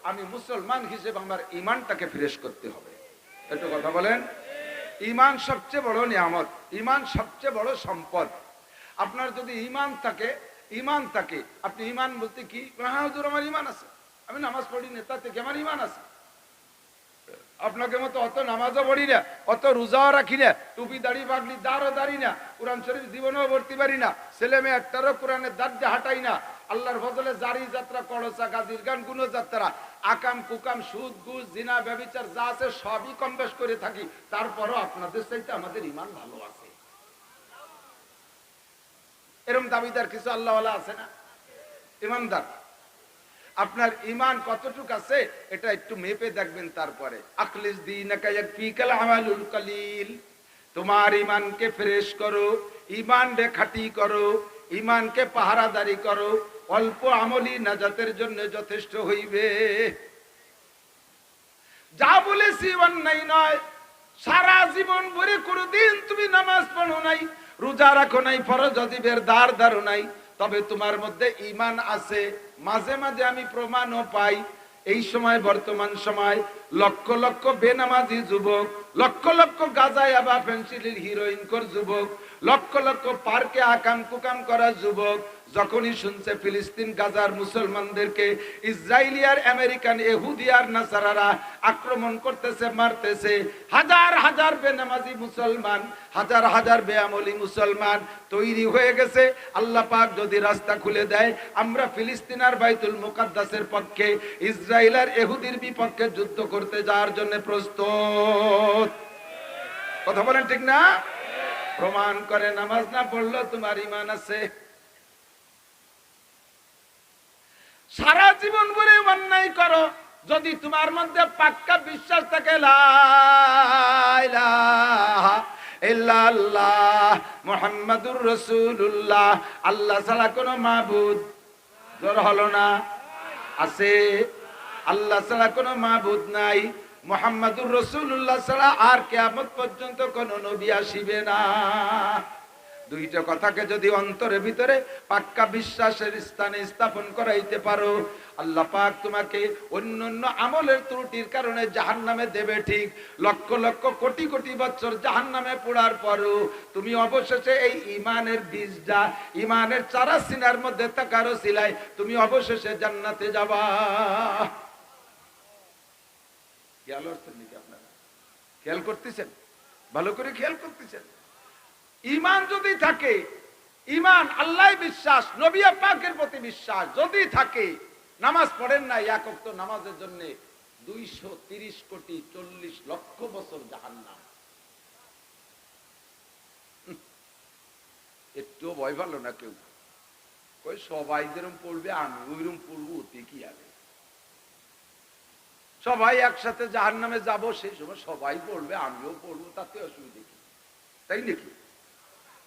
আমি মুসলমান হিসেবে আমার ইমানটাকে ফ্রেশ করতে হবে। একটু কথা বলেন। ইমান সবচেয়ে বড় নিয়ামত, ইমান সবচেয়ে বড় সম্পদ। আপনার যদি ইমান থাকে, আপনি ইমান বলতে কি, হ্যাঁ হুজুর আমার ইমান আছে, আমি নামাজ পড়ি না, তা থেকে আমার ইমান আছে। আপনাকে মতো অত নামাজও পড়ি না, অত রোজাও রাখি না, টুপি দাড়ি পাগলি দাঁড়ও দাঁড়ি না, কোরআন শরীফ জীবনেও পড়তে পারি না, ছেলে মেয়ে একটারও কোরআনের দাঁড়ে হাঁটাই না, আল্লাহর ফজলে জারি যাত্রা, কড়সা, গাজীর গান, গুণ যাত্রা, আকাম কুকাম, সুদ ঘুষ, জিনা ব্যভিচার যা আছে সবই কম বেশ করে থাকি, তারপরও আপনাদের চাইতে আমাদের ইমান ভালো আছে। এরকম দাবিদার কিছু আল্লাহওয়ালা আছে না? ইমানদার। আপনার ইমান কতটুকু আছে এটা একটু মেপে দেখবেন। তারপরে আখলিস দীনাকা ইয়াকফিকাল আমালুল কলিল, তোমার ইমানকে ফ্রেশ করো, ইমানকে খাঁটি করো, ইমানকে পাহারাদারি করো, অল্প আমলই নাজাতের জন্য যথেষ্ট হইবে। যা বলেছি অন্যায় নয়, সারা জীবন ভরে কোনদিন তুমি নামাজ পড়ো নাই, রোজা রাখো নাই, ফরজ ওয়াজিবের দাঁড় ধারো নাই, তবে তোমার মধ্যে ইমান আছে। মাঝে মাঝে আমি প্রমাণও পাই। এই সময়, বর্তমান সময় লক্ষ লক্ষ বেনামাজি যুবক, লক্ষ লক্ষ গাঁজায় বা পেন্সিলের হিরোইন কর যুবক, লক্ষ লক্ষ পার্কে আকাম কুকাম করা যুবক যখনই শুনছে ফিলিস্তিন গাজার মুসলমানদেরকে ইসরায়েলিয়ার আমেরিকান ইহুদিয়ার নাসারারা আক্রমণ করতেছে, মারতেছে, হাজার হাজার বেনামাজি মুসলমান, হাজার হাজার বেআমলি মুসলমান তৈরি হয়ে গেছে। আল্লাহ পাক যদি রাস্তা খুলে দেয়, আমরা ফিলিস্তিনার বাইতুল মুকাদ্দাসের পক্ষে, ইসরায়েলের ইহুদির বিপক্ষে যুদ্ধ করতে যাওয়ার জন্য প্রস্তুত। কথা বলেন ঠিক না? প্রমাণ করে নামাজ না পড়লেও তোমার ইমান আছে। সারা জীবন ভরে অন্যায় করো, যদি তোমার মধ্যে পাক্কা বিশ্বাস থাকে লা ইলাহা ইল্লাল্লাহ মুহাম্মাদুর রাসূলুল্লাহ, আল্লাহ ছাড়া কোনো মাবুদ, জোর হলো না, আছে, আল্লাহ ছাড়া কোনো মাবুদ নাই, মুহাম্মাদুর রাসূলুল্লাহ ছাড়া আর কিয়ামত পর্যন্ত কোনো নবী আসিবে না। দুইটা কথাকে যদি অন্তরের ভিতরে পাক্কা বিশ্বাসের স্থানে স্থাপন করাইতে পারো, আল্লাহ পাক তোমাকে অন্যান্য আমলের ত্রুটির কারণে জাহান্নামে দেবে ঠিক, লক্ষ লক্ষ কোটি কোটি বছর জাহান্নামে পোড়ার পরও তুমি অবশেষে এই ইমানের বীজটা, ইমানের চারা সিনার মধ্যে থাকার ওসিলায় তুমি অবশেষে জান্নাতে যাবা। খেয়াল করছেন নাকি আপনারা? খেয়াল করতেছেন? ভালো করে খেয়াল করতেছেন? ইমান যদি থাকে, ইমান আল্লাহ বিশ্বাস, নবী পাকের প্রতি বিশ্বাস যদি থাকে, নামাজ পড়েন না, এক ওয়াক্ত নামাজের জন্য 230 কোটি 40 লক্ষ বছর জাহান্নাম। একটু ভয় ভালো না কেউ? কই সবাই যেরকম পড়বে আমি ওইরকম পড়বো, ওতে কি আগে? সবাই একসাথে জাহান্নামে যাব, সেই সময় সবাই পড়বে আমিও পড়বো, তাতে অসুবিধা কি? তাই নাকি?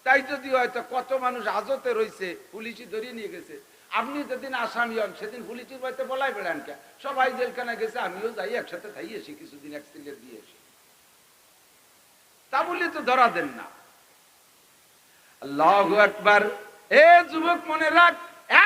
তাই যদি হয়তো কত মানুষ হাজতে রয়েছে, পুলিশই ধরিয়ে নিয়ে গেছে, আপনি যেদিন আসামি হন সেদিন পুলিশের বাড়িতে বলাই বেড়ান কে? সবাই জেলখানা গেছে, আমিও যাই, একসাথে থাই এসি, কিছুদিন অ্যাক্সিডেন্ট দিয়ে এসি, তা বলে তো ধরা দেন না। আল্লাহু আকবার। এ যুবক মনে রাখ,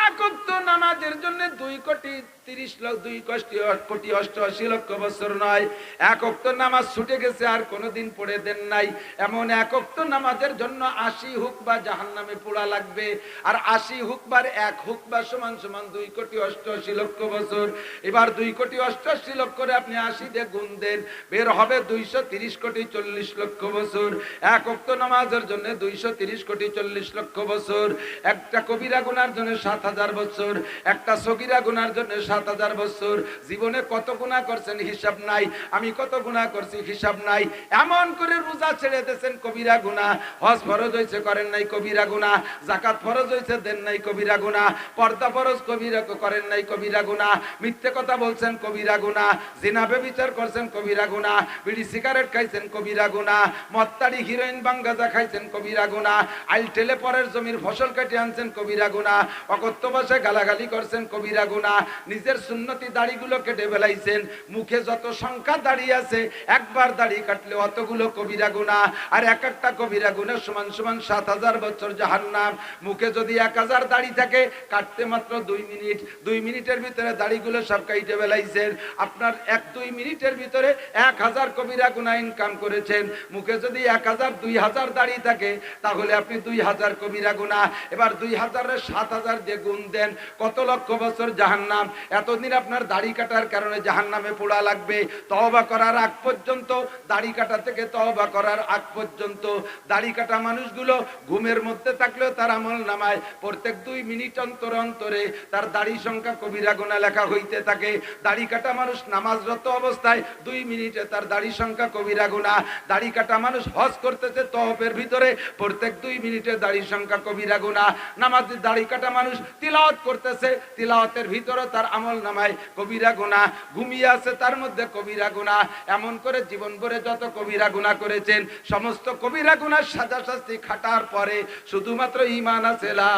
এক ওয়াক্ত নামাজের জন্য 2 কোটি 88 লক্ষ বছর নয়, এক ওয়াক্ত নামাজ ছুটে গেছে আর কোনোদিন পড়ে দেন নাই, এমন এক ওয়াক্ত নামাজের জন্য 80 হুকবা জাহান্নামে পোড়া লাগবে। আর 80 হুকবার 1 হুকবা সমান সমান 2 কোটি 88 লক্ষ বছর। এবার 2 কোটি 88 লক্ষ করে আপনি 80 দিয়ে গুণ দেন, বের হবে 230 কোটি 40 লক্ষ বছর। এক ওয়াক্ত নামাজের জন্য 230 কোটি 40 লক্ষ বছর। একটা কবিরা গুনার জন্য 7000 বছর, একটা সগীরা গুনার জন্য 7000 বছর। জীবনে কত গুনাহ করছেন হিসাব নাই, আমি কত গুনাহ করছি হিসাব নাই। এমন করে রোজা ছেড়ে দিয়েছেন, কবিরা গুনাহ। হজ ফরজ হয়েছে, করেন নাই, কবিরা গুনাহ। যাকাত ফরজ হয়েছে, দেন নাই, কবিরা গুনাহ। পর্দা ফরজ, কবিরা করেন নাই, কবিরা গুনাহ। মিথ্যে কথা বলছেন, কবিরা গুনাহ। জিনা ব্যভিচার করছেন, কবিরা গুনাহ। বিড়ি সিগারেট খাইছেন, কবিরা গুনাহ। মত্তারি হিরোইন বাঙ্গাজা খাইছেন, কবিরা গুনাহ। আইল টেলে পরের জমির ফসল কেটে আনছেন, কবিরা গুনাহ। অকথ্য ভাষায় গালাগালি করছেন, কবিরা গুনাহ। নিজে নবীদের সুন্নতি দাড়িগুলো কেটে ফেলাইছেন। মুখে যত সংখ্যা দাড়ি আছে, একবার দাড়ি কাটলে অতগুলো কবিরা গুনাহ, আর এক একটা কবিরা গুনাহ সমান সমান 7000 বছর জাহান্নাম। মুখে যদি 1000 দাড়ি থাকে, কাটতে মাত্র 2 মিনিট, 2 মিনিটের ভিতরে দাড়িগুলো সব কেটে ফেলাইছেন। আপনার 1-2 মিনিটের ভিতরে 1000 কবিরা গুনাহ ইনকাম করেছেন। মুখে যদি 1000 2000 দাড়ি থাকে, তাহলে আপনি 2000 কবিরা গুনাহ। এবার 2000 এর 7000 দিয়ে গুণ দেন, কত লক্ষ বছর জাহান্নাম। এতদিন আপনার দাড়ি কাটার কারণে জাহান্নামে পোড়া লাগবে। তওবা করার আগ পর্যন্ত, দাড়ি কাটা থেকে তওবা করার আগ পর্যন্ত, দাড়ি কাটা মানুষগুলো ঘুমের মধ্যে থাকলেও তার আমল নামায় প্রত্যেক 2 মিনিট অন্তর অন্তরে তার দাড়ি সংখ্যা কবিরা গুনাহ লেখা হইতে থাকে। দাড়ি কাটা মানুষ নামাজরত অবস্থায় 2 মিনিটে তার দাড়ি সংখ্যা কবিরা গুনাহ। দাড়ি কাটা মানুষ হজ করতেছে তওয়াফের ভিতরে, প্রত্যেক 2 মিনিটে দাড়ি সংখ্যা কবিরা গুনাহ। নামাজে দাড়ি কাটা মানুষ তিলাওয়াত করতেছে, তিলাওয়াতের ভিতরে তার আমল নামায় কবিরা গুনাহ। ঘুমিয়ে আছে তার মধ্যে কবিরা গুনাহ। এমন করে জীবন ভরে যত কবিরা গুনাহ করেছেন, সমস্ত কবিরা গুনাহ সাজা শাস্তি খাটার পরে শুধুমাত্র ঈমান আছে লা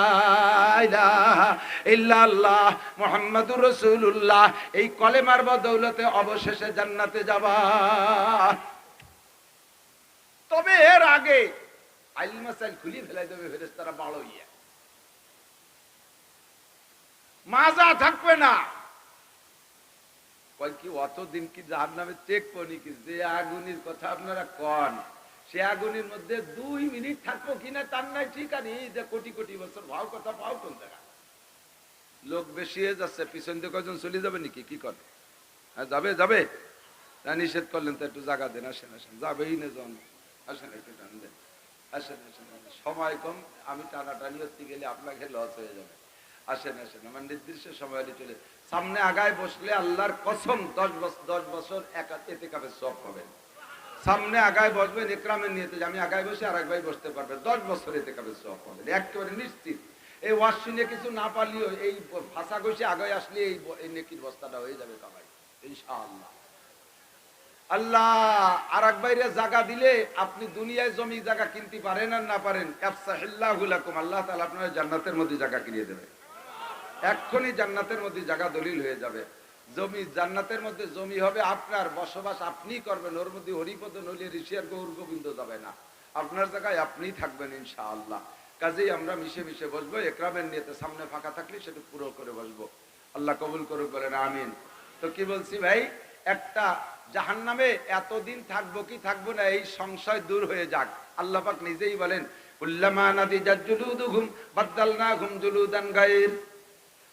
ইলাহা ইল্লাল্লাহ মুহাম্মাদুর রাসূলুল্লাহ, এই কলেমার বদৌলতে অবশেষে জান্নাতে যাবা। তবে এর আগে আইল মাসাইল খুলি ফেলাই দেবে ফেরেশতারা বাড়াইয়া, মাজা থাকবে না। কয় কি অতদিন কি জাহান্নামে চেক পনি কি, যে আগুনের কথা আপনারা কন, সে আগুনের মধ্যে 2 মিনিট থাকবো কিনা তার নাই ঠিক, আর এই যে কোটি কোটি বছর ভাও কথা পাও কোন জায়গা। লোক বেশি হয়ে যাচ্ছে, পিছন দিয়ে কয়জন চলে যাবে নাকি, কি করে? হ্যাঁ যাবে যাবে, নিষেধ করলেন তো একটু জায়গা দেন, আসেন আসেন, যাবেই না জন, আসেন একটু টান দেন, আসেন আসেন, সময় কম, আমি টানাটানি হতে গেলে আপনাকে লস হয়ে যাবে। আসেন আসেন, আমার নির্দিষ্ট সময় চলে সামনে আগায় বসলে আল্লাহর কসম 10 বছর ইতিকাফের সওয়াব পাবেন। সামনে আগায় বসবেন ইকরামের নিয়তে, আমি আগায় বসে আর এক ভাই বসতে পারবে, 10 বছর ইতিকাফের সওয়াব পাবেন, একেবারে নিশ্চিত। এই ওয়াজ শুনে কিছু না পারলেও এই ভাষা কষে আগায় আসলে এই নেকির বস্তাটা হয়ে যাবে কামাই ইনশাআল্লাহ। আল্লাহ আর এক বাইরে জায়গা দিলে আপনি দুনিয়ায় জমি জায়গা কিনতে পারেন আর না পারেন, আফসাহিল্লাহু লাকুম, আল্লাহ তাআলা আপনার জান্নাতের মধ্যে জায়গা কিনে দেবে। এক্ষুনি জান্নাতের মধ্যে জায়গা দলিল হয়ে যাবে। জমি জান্নাতের মধ্যে জমি হবে আপনার, বসবাস আপনি করবেন, ওর মধ্যে হরিপদ নলিয়ে ঋষি আর গৌর গোবিন্দ যাবে না, আপনার জায়গায় আপনিই থাকবেন ইনশাআল্লাহ। কাজেই আমরা মিশে মিশে বসবো, একরামের নিয়তে, সামনে ফাঁকা থাকলে সেটা পুরো করে বসবো। আল্লাহ কবুল করুক, বলেন আমিন। তো কি বলছি ভাই, একটা জাহান্নামে এতদিন থাকবো কি থাকবো না এই সংশয় দূর হয়ে যাক। আল্লাহ পাক নিজেই বলেন কুল্লামা নাদিজাত জুলুদুহুম বাদদালনাহুম জুলুদান গায়র,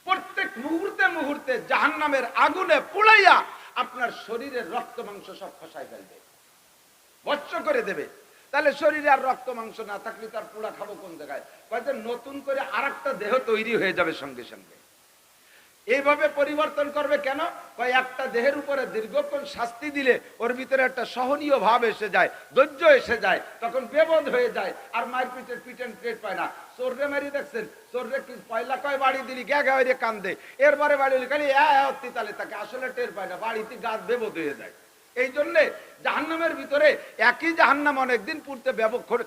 প্রত্যেক মুহূর্তে মুহূর্তে জাহান্নামের আগুনে পুড়াইয়া আপনার শরীরের রক্ত মাংস সব খসাই ফেলবে, ভস্ম করে দেবে। তাহলে শরীরে আর রক্ত মাংস না থাকলে তার পোড়া খাবো কোন জায়গায়? কয়েকটা নতুন করে আরেকটা দেহ তৈরি হয়ে যাবে সঙ্গে সঙ্গে। এইভাবে পরিবর্তন করবে কেন? কয় একটা দেহের উপরে দীর্ঘক্ষণ শাস্তি দিলে ওর ভিতরে একটা সহনীয় ভাব এসে যায়, ধৈর্য এসে যায়, তখন বেবদ হয়ে যায়, আর মায়ের পিটেন পেট পায় না। চোররে মারি দেখছেন, চোররে কি পয়লা কয় বাড়ি দিলি গ্যা গ্যা হয়ে কান্দে, এরবারে বাড়ি খালি তালে তাকে আসলে টের পায় না, বাড়িতে গাছ বেবদ হয়ে যায়। এই জন্যে জাহান্নামের ভিতরে একই জাহান্নাম অনেকদিন পুড়তে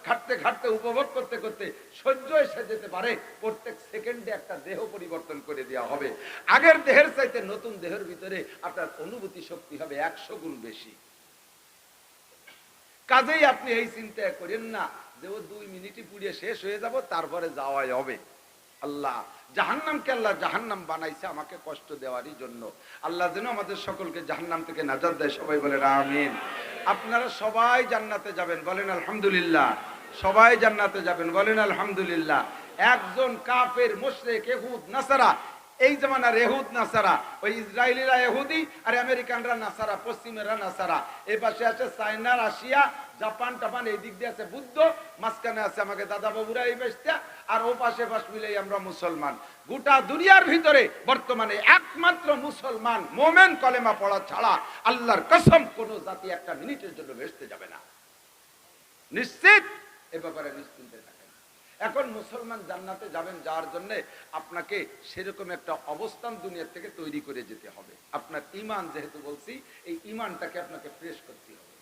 খাটতে খাটতে উপভোগ করতে করতে সহ্য এসে যেতে পারে। প্রত্যেক সেকেন্ডে একটা দেহ পরিবর্তন করে দেওয়া হবে, আগের দেহের চাইতে নতুন দেহের ভিতরে আপনার অনুভূতি শক্তি হবে 100 গুণ বেশি। কাজেই আপনি এই চিন্তা করেন না যে ও 2 মিনিটই পুড়িয়ে শেষ হয়ে যাব তারপরে যাওয়াই হবে। আল্লাহ জাহান্নামকে আল্লাহ জাহান্নাম বানাইছে আমাকে কষ্ট দেওয়ারই জন্য। আল্লাহ যেন আমাদের সকলকে জাহান্নাম থেকে নাজাত দেয়, সবাই বলেন আমিন। আপনারা সবাই জান্নাতে যাবেন, বলেন আলহামদুলিল্লাহ। সবাই জান্নাতে যাবেন, বলেন আলহামদুলিল্লাহ। একজন কাফের, মুশরিক, ইহুদ, নাসারা, এই জামানার ইহুদ নাসারা, ওই ইসরায়েলিরা ইহুদি আর আমেরিকানরা নাসারা, পশ্চিমেরা নাসারা, এই পাশে আছে চায়না, রাশিয়া, জাপান টাপান, এই দিক দিয়ে আছে বুদ্ধ, মাঝখানে আছে আমাকে দাদা বাবুরা এই বেশটা, আর ও পাশে পাশ মিলেই আমরা মুসলমান। গোটা দুনিয়ার ভিতরে বর্তমানে একমাত্র মুসলমান মোমেন কলেমা পড়া ছাড়া আল্লাহর কসম কোন জাতি একটা মিনিটের জন্য বেহেশতে যাবে না, নিশ্চিত। এ ব্যাপারে নিশ্চিন্তে থাকেন। এখন মুসলমান জান্নাতে যাবেন যার জন্য আপনাকে সেরকম একটা অবস্থান দুনিয়ার থেকে তৈরি করে যেতে হবে। আপনার ঈমান, যেহেতু বলছি, এই ঈমানটাকে আপনাকে ফ্রেশ করতে হবে।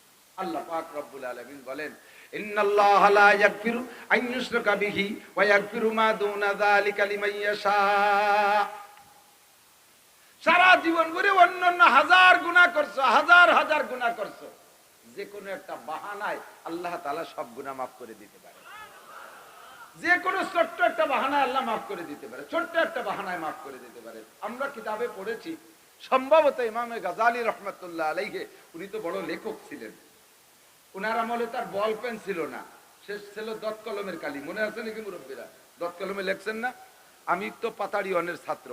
আল্লাহ পাক রব্বুল আলামিন বলেন ইন্নাল্লাহা লা ইয়াগফিরু আন ইউশরাকা বিহি ওয়া ইয়াগফিরু মা দুনা যালিকা লিমান ইয়াশা। সারা জীবন ভরে অন্যান্য হাজার গুনাহ করছো, হাজার হাজার গুনাহ করছো, যে কোনো একটা বাহানায় আল্লাহ তাআলা সব গুনাহ মাফ করে দিতে পারে। যে কোনো ছোট্ট একটা বাহানায় আল্লাহ মাফ করে দিতে পারে, ছোট্ট একটা বাহানায় মাফ করে দিতে পারে। আমরা কিতাবে পড়েছি, সম্ভবত ইমামে গাজালি রহমাতুল্লাহ আলাইহি, উনি তো বড় লেখক ছিলেন, উনার আমলে তার বল পেন ছিল না, সে ছিল দত কলমের কালি। মনে আছে নাকি মুরব্বীরা? দত কলমে লেখছেন না? আমি তো পাতাড়ি অনের ছাত্র,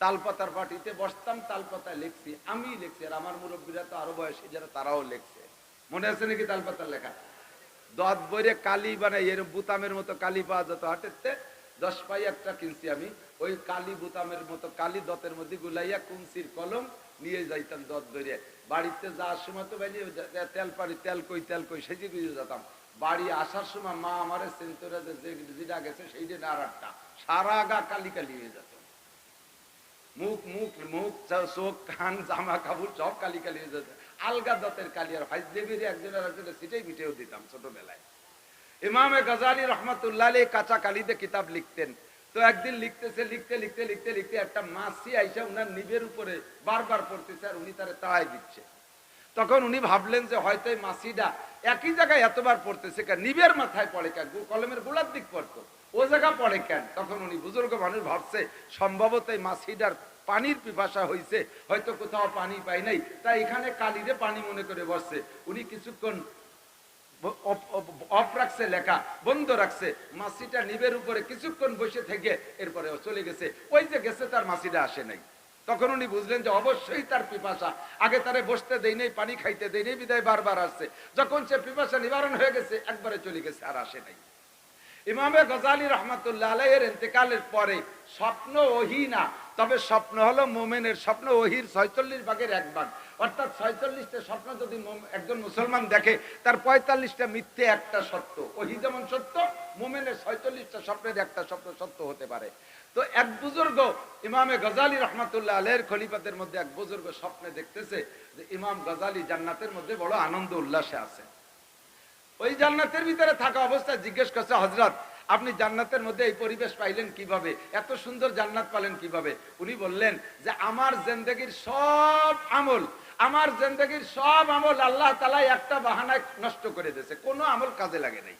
তালপাতার পাটিতে বসতাম, তালপাতায় লিখছি, আমি লিখছি, আর আমার মুরব্বীরা তো আরো বয়সী যারা, তারাও লিখছে। মনে আছে নাকি তালপাতার লেখা? দত বইরে কালি বানাই, এর বুতামের মতো কালি পাওয়া যেত হাটেতে, 10 পাই একটা কিনছি আমি, ওই কালি বুতামের মতো কালি দতের মধ্যে গুলাইয়া কুঞ্চির কলম নিয়ে যাইতাম দত ধরে। বাড়িতে যাওয়ার সময় তো বাইরে তেল পাড়ি, তেল কই সেজে গুজে যেতাম। বাড়ি আসার সময় মা আমারে সেন্টরে যেটা গেছে সেইটা না, আর একটা সারা গা কালি কালি হয়ে যেত, মুখ মুখ মুখ চোখ কান জামা কাপড় সব কালি কালি হয়ে যেত। আলগা দতের কালি, আর ভাইজ দেবীর একজনের একজনের সিটাই মিটেও দিতাম ছোটবেলায়। ইমামে গাজালি রহমাতুল্লাহ আলাইহি কাঁচা কালিতে কিতাব লিখতেন। তো একদিন লিখতেছে, লিখতে লিখতে লিখতে লিখতে একটা মাছি আইসা উনার নিবের উপরে বারবার পড়তেছে, আর উনি তারে তাড়াই দিচ্ছে। তখন উনি ভাবলেন যে হয়তো এই মাছিটা একই জায়গায় এতবার পড়তেছে কেন, নিবের মাথায় পড়ে কেন, কলমের গোড়ার দিক পড়তো, ও জায়গা পড়ে কেন। তখন উনি বুজুর্গ মানুষ ভাবছে সম্ভবত এই মাছিটার পানির পিপাসা হয়েছে, হয়তো কোথাও পানি পাই নাই, তাই এখানে কালিরে পানি মনে করে বসছে। উনি কিছুক্ষণ অফ রাখছে, লেখা বন্ধ রাখছে, মাছিটা নিবের উপরে কিছুক্ষণ বসে থেকে এরপরে চলে গেছে। ওই যে গেছে তার মাছিটা আসে নাই। তখন উনি বুঝলেন যে অবশ্যই তার পিপাসা, আগে তারে বসতে দেই নেই, পানি খাইতে দেই নেই, বিদায় বারবার আসছে। যখন সে পিপাসা নিবারণ হয়ে গেছে, একবারে চলে গেছে, আর আসে নাই। ইমামে গজালি রহমাতুল্লাহ আলাইহির ইন্তেকালের পরে স্বপ্ন ওহী না, তবে স্বপ্ন হলো মোমেনের স্বপ্ন, ওহির 46 ভাগের 1 ভাগ, অর্থাৎ 46টা স্বপ্ন যদি একজন মুসলমান দেখে, তার 45টা মিথ্যে, একটা সত্য। ওহি যেমন সত্য, মোমেনের 46টা স্বপ্নের একটা স্বপ্ন সত্য হতে পারে। তো এক বুজুর্গ ইমামে গজালি রহমাতুল্লাহ আলাইহির খলিফাদের মধ্যে এক বুজুর্গ স্বপ্নে দেখতেছে যে ইমাম গজালি জান্নাতের মধ্যে বড় আনন্দ উল্লাসে আছে। ওই জান্নাতের ভিতরে থাকা অবস্থায় জিজ্ঞেস করছে, হযরত আপনি জান্নাতের মধ্যে এই পরিবেশ পাইলেন কিভাবে, এত সুন্দর জান্নাত পালেন কিভাবে? উনি বললেন যে আমার জিন্দেগীর সব আমল, আমার জিন্দেগীর সব আমল আল্লাহ তাআলা একটা বাহানায় নষ্ট করে দিয়েছে, কোনো আমল কাজে লাগে নাই।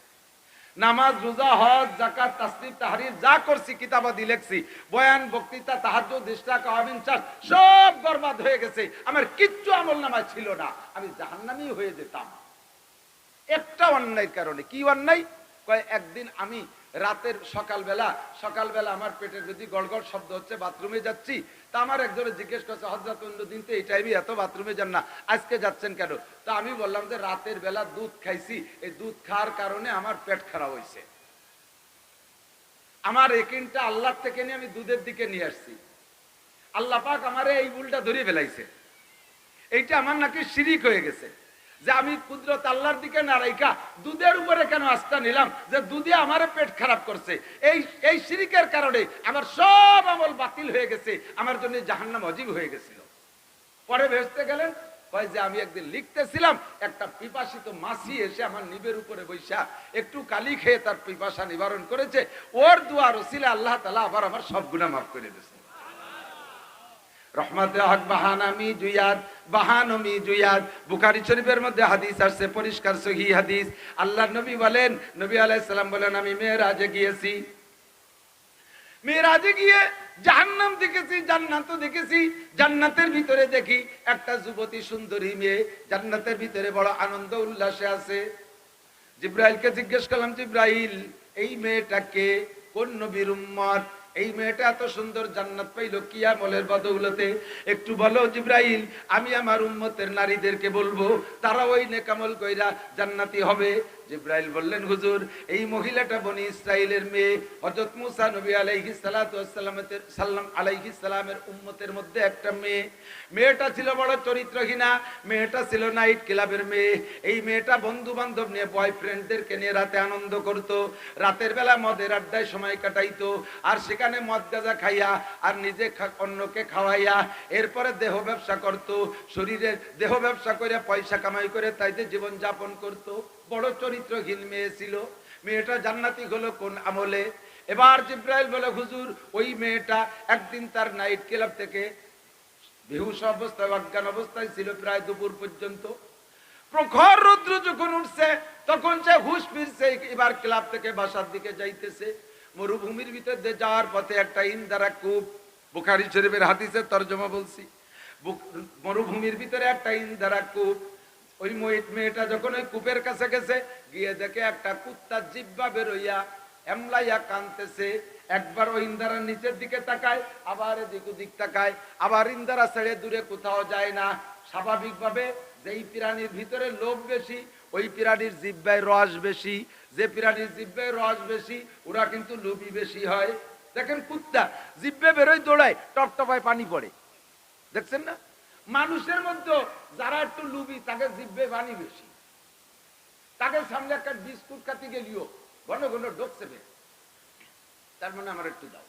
নামাজ, রোজা, হজ, যাকাত, তাসবিহ, তাহরির যা করছি, কিতাবাদি লিখছি, বয়ান, বক্তৃতা, তাহাজ্জুদ, ইশরাক, আমিন, চাষ সব বরবাদ হয়ে গেছে, আমার কিচ্ছু আমল নামায় ছিল না, আমি জাহান্নামী হয়ে যেতাম একটা অন্যায়ের কারণে। কি অন্যায়? কয় একদিন আমি রাতের সকালবেলা আমার পেটের যদি গড়গড় শব্দ হচ্ছে, বাথরুমে যাচ্ছি, তা আমার একজনে জিজ্ঞেস করছে, হযরত অন্যদিন তো এই টাইমে এত বাথরুমে যান না, আজকে যাচ্ছেন কেন? তা আমি বললাম যে রাতের বেলা দুধ খাইছি, এই দুধ খাওয়ার কারণে আমার পেট খারাপ হয়েছে, আমার একিনটা আল্লাহ থেকে নিয়ে আমি দুধের দিকে নিয়ে আসছি, আল্লাহ পাক আমারে এই ভুলটা ধরিয়ে ফেলাইছে, এইটা আমার নাকি শিরিক হয়ে গেছে, যে আমি কুদরত আল্লাহর দিকে না রাইখা দুধের উপরে কেন আস্থা নিলাম, যে দুধে আমার পেট খারাপ করছে, এই শিরিকের কারণে আমার সব আমল বাতিল হয়ে গেছে, আমার জন্য জাহান্নাম ওয়াজিব হয়ে গেছিল। পরে ভেস্তে গেলেন, কয় যে আমি একদিন লিখতেছিলাম, একটা পিপাসিত মাছি এসে আমার নিবের উপরে বৈশা একটু কালি খেয়ে তার পিপাসা নিবারণ করেছে, ওর দুয়ার ওসিলা আল্লাহ তাআলা আবার আমার সব গুনাহ মাফ করে দিয়েছে। রহমতে হক বাহানামি জুয়াদ, বাহানমি জুয়াদ, বুখারী শরীফের মধ্যে হাদিস আসছে, পরিষ্কার সহিহ হাদিস। আল্লাহর নবী বলেন, নবী আলাইহিস সালাম বলেন, আমি মেরাজে গিয়েছি, মেরাজে গিয়ে জাহান্নাম দেখেছি, জান্নাতও দেখেছি। জান্নাতের ভিতরে দেখি একটা যুবতী সুন্দরী মেয়ে জান্নাতের ভিতরে বড় আনন্দ উল্লাসে আছে। জিবরাইলকে জিজ্ঞেস করলাম, জিবরাইল এই মেয়েটাকে কোন নবীর উম্মত, এই মেয়েটা এত সুন্দর জান্নাত পাইল কি আমলের বদৌলতে, একটু বলো জিবরাইল, আমি আমার উম্মতের নারীদেরকে বলবো, তারা ওই নেক আমল কইরা জান্নাতি হবে। জিবরাইল বললেন, হুজুর এই মহিলাটা বনি ইসরাইলের মেয়ে, হযরত মুসা নবী আলাইহিস সালাতু ওয়াস সালাম আলাইহিস সালামের উম্মতের মধ্যে একটা মেয়ে। মেয়েটা ছিল বড় চরিত্রহীনা, মেয়েটা ছিল নাইট ক্লাবের মেয়ে। এই মেয়েটা বন্ধু বান্ধব নিয়ে, বয়ফ্রেন্ডদেরকে নিয়ে রাতে আনন্দ করত, রাতের বেলা মদের আড্ডায় সময় কাটাইতো, আর সেখানে মদ গাঁজা খাইয়া আর নিজে অন্যকে খাওয়াইয়া এরপরে দেহ ব্যবসা করত, শরীরের দেহ ব্যবসা করে পয়সা কামাই করে তাইতে জীবন যাপন করত। বড় চরিত্রহীন মেয়ে ছিল। মেয়েটা জান্নাতি হলো কোন আমলে? এবার জিবরাইল বলে, হুজুর ওই মেয়েটা একদিন তার নাইট ক্লাব থেকে বেহুশ অবস্থায় অজ্ঞান অবস্থায় ছিল প্রায় দুপুর পর্যন্ত। প্রখর রৌদ্র যখন উঠছে তখন সে হুঁশ ফিরছে, এবার ক্লাব থেকে বাসার দিকে যাইতেছে। মরুভূমির ভিতর দিয়ে যাওয়ার পথে একটা ইন্দারা কূপ, বুখারী শরীফের হাদিসের তরজমা বলছি, মরুভূমির ভিতরে একটা ইন্দারা কূপ। ওই মেয়েটা যখন ওই কূপের কাছে গেছে, গিয়ে দেখে একটা কুত্তার জিহ্বা বেরোইয়া এমলাইয়া কানতেছে। একবার ওই ইন্দারার নিচের দিকে তাকায়, আবার এদিক ওদিক তাকায়, আবার ইন্দারা ছেড়ে দূরে কোথাও যায় না। স্বাভাবিকভাবে যেই প্রাণীর ভিতরে লোভ বেশি, ওই প্রাণীর জিহ্বায় রস বেশি। যে প্রাণীর জিহ্বায় রস বেশি, ওরা কিন্তু লোভী বেশি হয়। দেখেন কুত্তা জিহ্বে বেরোয়, দৌড়ায়, টপটপায় পানি পড়ে, দেখছেন না? মানুষের মধ্যে যারা একটু লুবি, তাকে জিহ্বে পানি বেশি। তাকে সামনে একটা বিস্কুট খাতে গেলিও ঘন ঘন ঢোকছে, তার মানে আমার একটু দাও।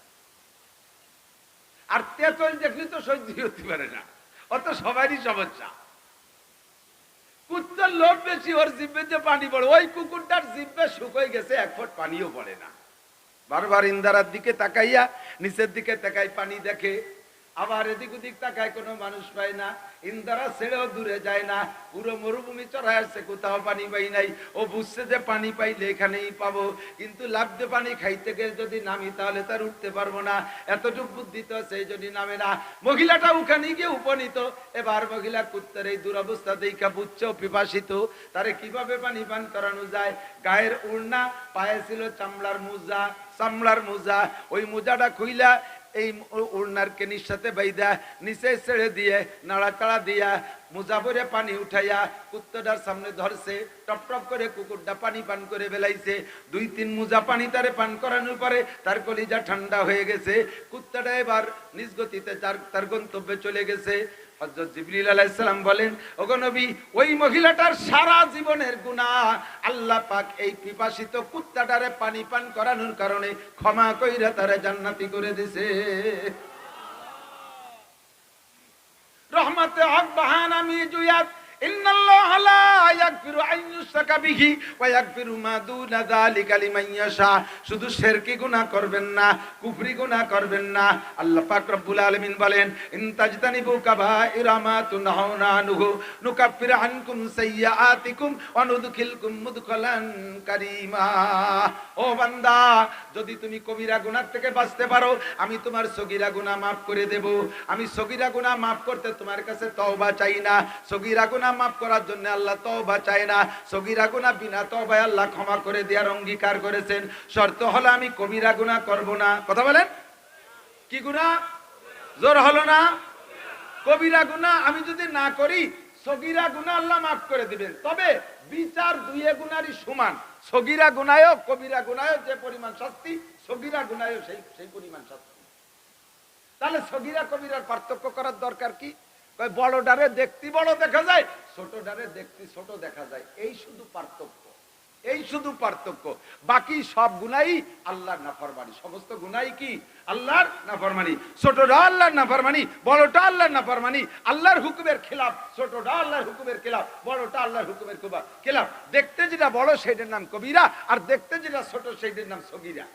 আর তেঁতুল দেখলি তো সহ্য হতে পারে না, অত সবারই সমস্যা। কুত্তার লোভ বেশি, ওর জিহ্বে পানি পড়ে। ওই কুকুরটার জিহ্বে শুকিয়ে গেছে, এক ফোঁটা পানিও পড়ে না। বারবার ইন্দারার দিকে তাকাইয়া নিচের দিকে তাকাই, পানি দেখে, আবার এদিক ওদিক তাকায়, কোনো মানুষ পায় না। ইন্দারা ছেড়েও দূরে যায় না, পুরো মরুভূমি চড়াই আসছে, কোথাও পানি পাই নাই। ও বুঝছে যে পানি পাইলে এখানেই পাবো, কিন্তু লাফতে পানি খাইতে গেলে যদি নামি তাহলে তার উঠতে পারবো না, এতটুকু বুদ্ধি তো সেই জন্য নামে না। মহিলাটা ওখানে গিয়ে উপনীত। এবার মহিলা কুত্তার এই দুরবস্থা দেখা বুঝছে পিপাসিত, তারে কিভাবে পানি পান করানো যায়। গায়ের উড়না, পায়ে ছিল চামড়ার মোজা, চামড়ার মোজা, ওই মোজাটা খুইলা এই উড়নার কেনির সাথে বাইদা নিচে ছেড়ে দিয়ে নাড়াচাড়া দিয়া মোজা ভরে পানি উঠাইয়া কুত্তাটার সামনে ধরছে। টপ টপ করে কুকুরটা পানি পান করে বেলাইছে। 2-3 মোজা পানি তারে পান করানোর পরে তার কলিজা ঠান্ডা হয়ে গেছে। কুত্তাটা এবার নিজ গতিতে তার গন্তব্যে চলে গেছে। হযরত জিবরিল আলাইহিস সালাম বলেন, ওগো নবী, ওই মহিলাটার সারা জীবনের গুনাহ আল্লাহ পাক এই পিপাসিত কুত্তাটারে পানি পান করানোর কারণে ক্ষমা কইরা তারে জান্নাতি করে দিয়েছে। রহমতে হক বাহানা মিজুয়াত, ইন্নাল্লাহা লা ইয়াগফিরু আন ইউশরাকা বিহি ওয়া ইয়াগফিরু মা দুনা যালিকা লিমান ইয়াশা। শুধু শিরকি গুনাহ করবেন না, কুফরি গুনাহ করবেন না। আল্লাহ পাক রব্বুল আলামিন বলেন, ইন তাজতানিবু কাবাইরা মা তুনহাউনা আনহু নুকাফির আনকুম সাইয়্যাতিকুম ওয়া নুদখিলকুম মুদখালান কারীমা। ও বান্দা, যদি তুমি কবিরা গুনাহ থেকে বাঁচতে পারো, আমি তোমার সগীরা গুনাহ maaf করে দেব। আমি সগীরা গুনাহ maaf করতে তোমার কাছে তওবা চাই না। সগীরা গুনাহ মাফ করার জন্য আল্লাহ তওবা চায় না। সগীরা গুনাহ বিনা তওবায় আল্লাহ ক্ষমা করে দেওয়ার অঙ্গীকার করেছেন। শর্ত হলো আমি কবিরা গুনাহ করব না। কথা বলেন, কি গুনাহ? জোর হলো না? কবিরা গুনাহ আমি যদি না করি, সগীরা গুনাহ আল্লাহ মাফ করে দিবেন। তবে বিচার দুইয়ে গুনারই সমান। সগীরা গুনাহও কবিরা গুনাহও যে পরিমাণ শাস্তি, সগীরা গুনাহও সেই পরিমাণ শাস্তি। তাহলে সগীরা কবিরার পার্থক্য করার দরকার কি? বড়ডারে দেখতে বড় দেখা যায়, ছোটডারে দেখতে ছোট দেখা যায়। এই শুধু পার্থক্য, এই শুধু পার্থক্য। বাকি সব গুনাই আল্লাহর নাফরমানি। সমস্ত গুনাই কি? আল্লাহর নাফরমানি। ছোটটা আল্লাহর নাফরমানি, বড়টা আল্লাহর নাফরমানি। আল্লাহর হুকুমের খেলাফ ছোটটা, আল্লাহর হুকুমের খেলাফ বড়টা, আল্লাহর হুকুমের খেলাফ। দেখতে যেটা বড় সেটার নাম কবিরা, আর দেখতে যেটা ছোট সেটার নাম সগীরা।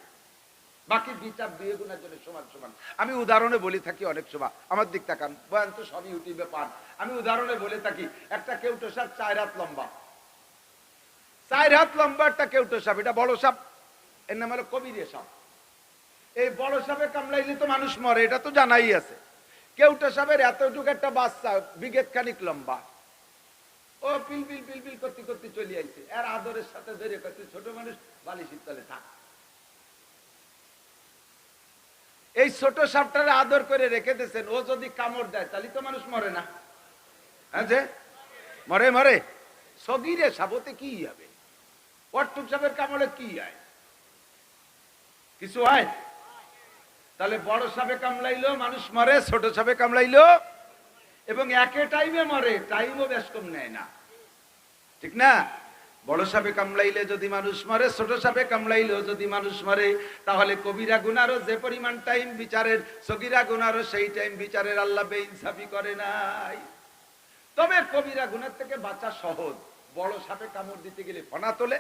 বাকি বিচার দুই গুণের জন্য সমান সমান। আমি উদাহরণে বলে থাকি অনেক সময়, আমার দিক তাকান, বয়ান তো সবই ইউটিউবে পান। আমি উদাহরণে বলে থাকি, একটা কেউটো সাপ 4 হাত লম্বা, 4 হাত লম্বা একটা কেউটো সাপ, এটা বড় সাপ, এর নাম হলো কবিরে সাপ। এই বড় সাপে কামড়াইলে তো মানুষ মরে, এটা তো জানাই আছে। কেউটো সাপের এতটুকু একটা বাচ্চা বিঘেত খানিক লম্বা, ও পিল পিল পিল পিল করতে করতে চলে আইছে। এর আদরের সাথে ধরে করতে, ছোট মানুষ বালিশের তলে থাক। এই ছোট সাপটারে আদর করে রেখে দিয়েছেন, ও যদি কামড় দেয় তাহলে তো মানুষ মরে না? হ্যাঁ, যে মরে মরে। সগীরে সাপতে কি হবে? অট্টুক সাপের কামড়ে কি হয়? কিছু হয়? তাহলে বড় সাপে কামড়াইলো মানুষ মরে, ছোট সাপে কামড়াইলো এবং একে টাইমে মরে, টাইমও বেশ কম নেয় না, ঠিক না? বড় সাপে কামড়াইলে যদি মানুষ মরে, ছোট সাপে কামড়াইলেও যদি মানুষ মরে, তাহলে কবিরা গুনারও যে পরিমাণ টাইম বিচারের, সগীরা গুনারও সেই টাইম বিচারের আল্লাহ বেইনসাফি করে নাই। তবে কবিরা গুনার থেকে বাঁচা সহজ। বড় সাপে কামড় দিতে গেলে ফনা তোলে,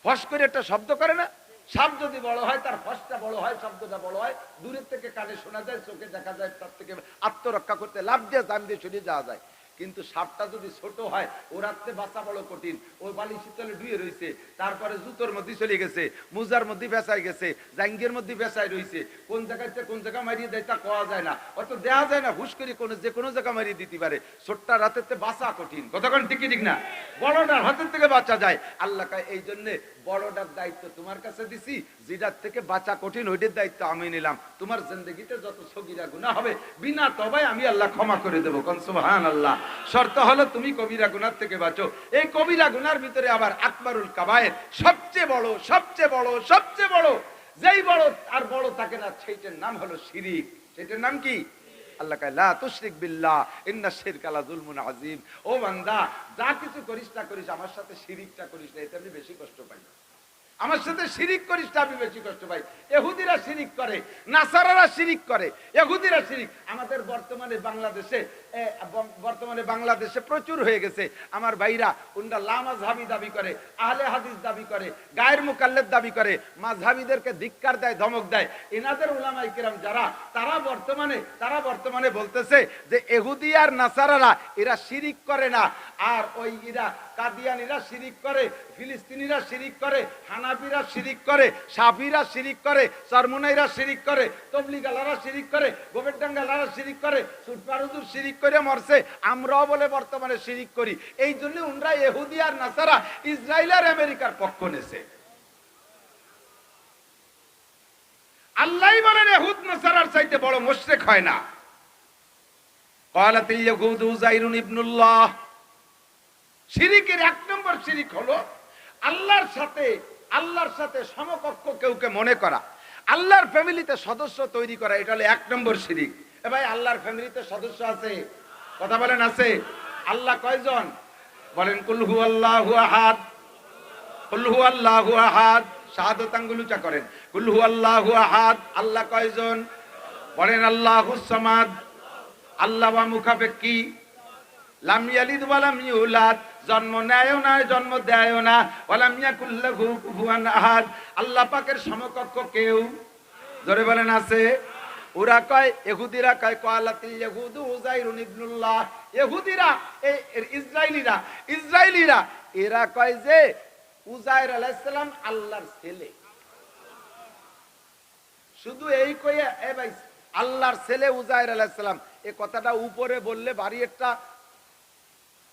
ফস করে একটা শব্দ করে না, সাপ যদি বড় হয় তার ফসটা বড় হয়, শব্দটা বড় হয়, দূরের থেকে কানে শোনা যায়, চোখে দেখা যায়, তার থেকে আত্মরক্ষা করতে লাভ দিয়ে জান দিয়ে সরিয়ে যাওয়া যায়। কিন্তু সাপটা যদি ছোট হয়, ও রাত্রে বাঁচা বড় কঠিন। ওই বালি শীতলে ডুয়ে রয়েছে, তারপরে জুতোর মধ্যে চলে গেছে, মুজার মধ্যে বেসায় গেছে, জাঙ্গের মধ্যে বেসায় রয়েছে, কোন জায়গায় কোন জায়গা মারিয়ে দেয় তা কোয়া যায় না, অত দেওয়া যায় না, হুশ করে যে কোনো জায়গা মারিয়ে দিতে পারে। ছোট্টা রাতের বাঁচা কঠিন, কতক্ষণ ঠিক ঠিক না? বড়টার হাতের থেকে বাঁচা যায়। আল্লাহ কয় এই জন্য বড়টার দায়িত্ব তোমার কাছে দিছি, যেটার থেকে বাঁচা কঠিন ওইটার দায়িত্ব আমি নিলাম। তোমার জিন্দেগিতে যত সগীরা গুনাহ হবে বিনা তবায় আমি আল্লাহ ক্ষমা করে দেবো। কোন সুবহানাল্লাহ। শর্ত হলো তুমি কবিরা গুনার থেকে বাঁচো। এই কবিরা গুনার ভিতরে আবার আকবারুল কাবায়ের, সবচেয়ে বড়, সবচেয়ে বড়, সবচেয়ে বড়, যেই বড় আর বড় থাকে না, সেইটার নাম হলো শিরিক। সেটার নাম কি? আল্লাহ কয় লা তুশরিক বিল্লাহ ইন্নাশ শিরকা লাযুলমুন আযীম। ও বান্দা, যা কিছু করিস না করিস আমার সাথে শিরিকটা করিস না, এতে আমি বেশি কষ্ট পাই। আমার সাথে শিরিক করিস না, আমি বেশি কষ্ট পাই। ইহুদিরা শিরিক করে, নাসারারা শিরিক করে, ইহুদিরা শিরিক আমাদের বর্তমানে বাংলাদেশে প্রচুর হয়ে গেছে। আমার ভাইরা উনরা লামাযহাবী দাবি করে, আহলে হাদিস দাবি করে, গায়ের মুকাল্লিদ দাবি করে, মাযহাবীদেরকে ধিক্কার দেয়, ধমক দেয়। এনাদের উলামায়ে কিরাম যারা, তারা বর্তমানে বলতেছে যে ইহুদি আর নাসারারা এরা শিরিক করে না, আর ওই এরা কাদিয়ানীরা শিরিক করে, ফিলিস্তিনিরা শিরিক করে, হানাফিরা শিরিক করে, শাফিরা শিরিক করে, চরমুনাইরা শিরিক করে, তবলিগালারা শিরিক করে, গোবেরডাঙ্গালারা শিরিক করে, সুটপারুদুর শিরিক করে মরছে, আমরাও বলে বর্তমানে শিরিক করি। এই জন্য উনরা ইহুদি আর নাসারা ইসরায়েল আর আমেরিকার পক্ষ নেছে। আল্লাহই বলেন ইহুদ নাসারার চাইতে বড় মুশরিক হয় না। ক্বালাতিল ইয়াহুদু উযাইরুন ইবনুল্লাহ। শিরিকের এক নম্বর শিরিক হলো আল্লাহর সাথে সমকক্ষ কেউকে মনে করা, আল্লাহর ফ্যামিলিতে সদস্য তৈরি করা, এটা হলো এক নম্বর শিরিক। এ ভাই, আল্লাহর ফ্যামিলিতে সদস্য আছে? কথা বলেন, আছে? আল্লাহ কয়জন? বলেন কুল হুয়াল্লাহু আহাদ, কুল হুয়াল্লাহু আহাদ। শাহাদাত আঙ্গুল উঁচা করেন। কুল হুয়াল্লাহু আহাদ। আল্লাহ কয়জন? বলেন আল্লাহুস সামাদ। আল্লাহ বা মুখাপেক্ষী, লাম ইয়ালিদ ওয়া লাম ইউলাদ, জন্ম নেয়ও না, জন্ম দেয়ও না, ওয়া লাম ইয়াকুল লাহু কুফুয়ান আহাদ। আল্লাহ পাকের সমকক্ষ কেউ, জোরে বলেন, আছে? ওরা কয়, ইহুদিরা কয় ক্বালাতিল ইয়াহুদু উযাইরুন ইবনুল্লাহ। ইহুদিরা, ইসরাইলীরা এরা কয় যে উযাইর আলাইহিস সালাম আল্লাহর ছেলে। শুধু এই কয়ে, এ ভাই, আল্লাহর ছেলে উযাইর আলাইহিস সালাম, এই কথাটা উপরে বললে বাড়ি একটা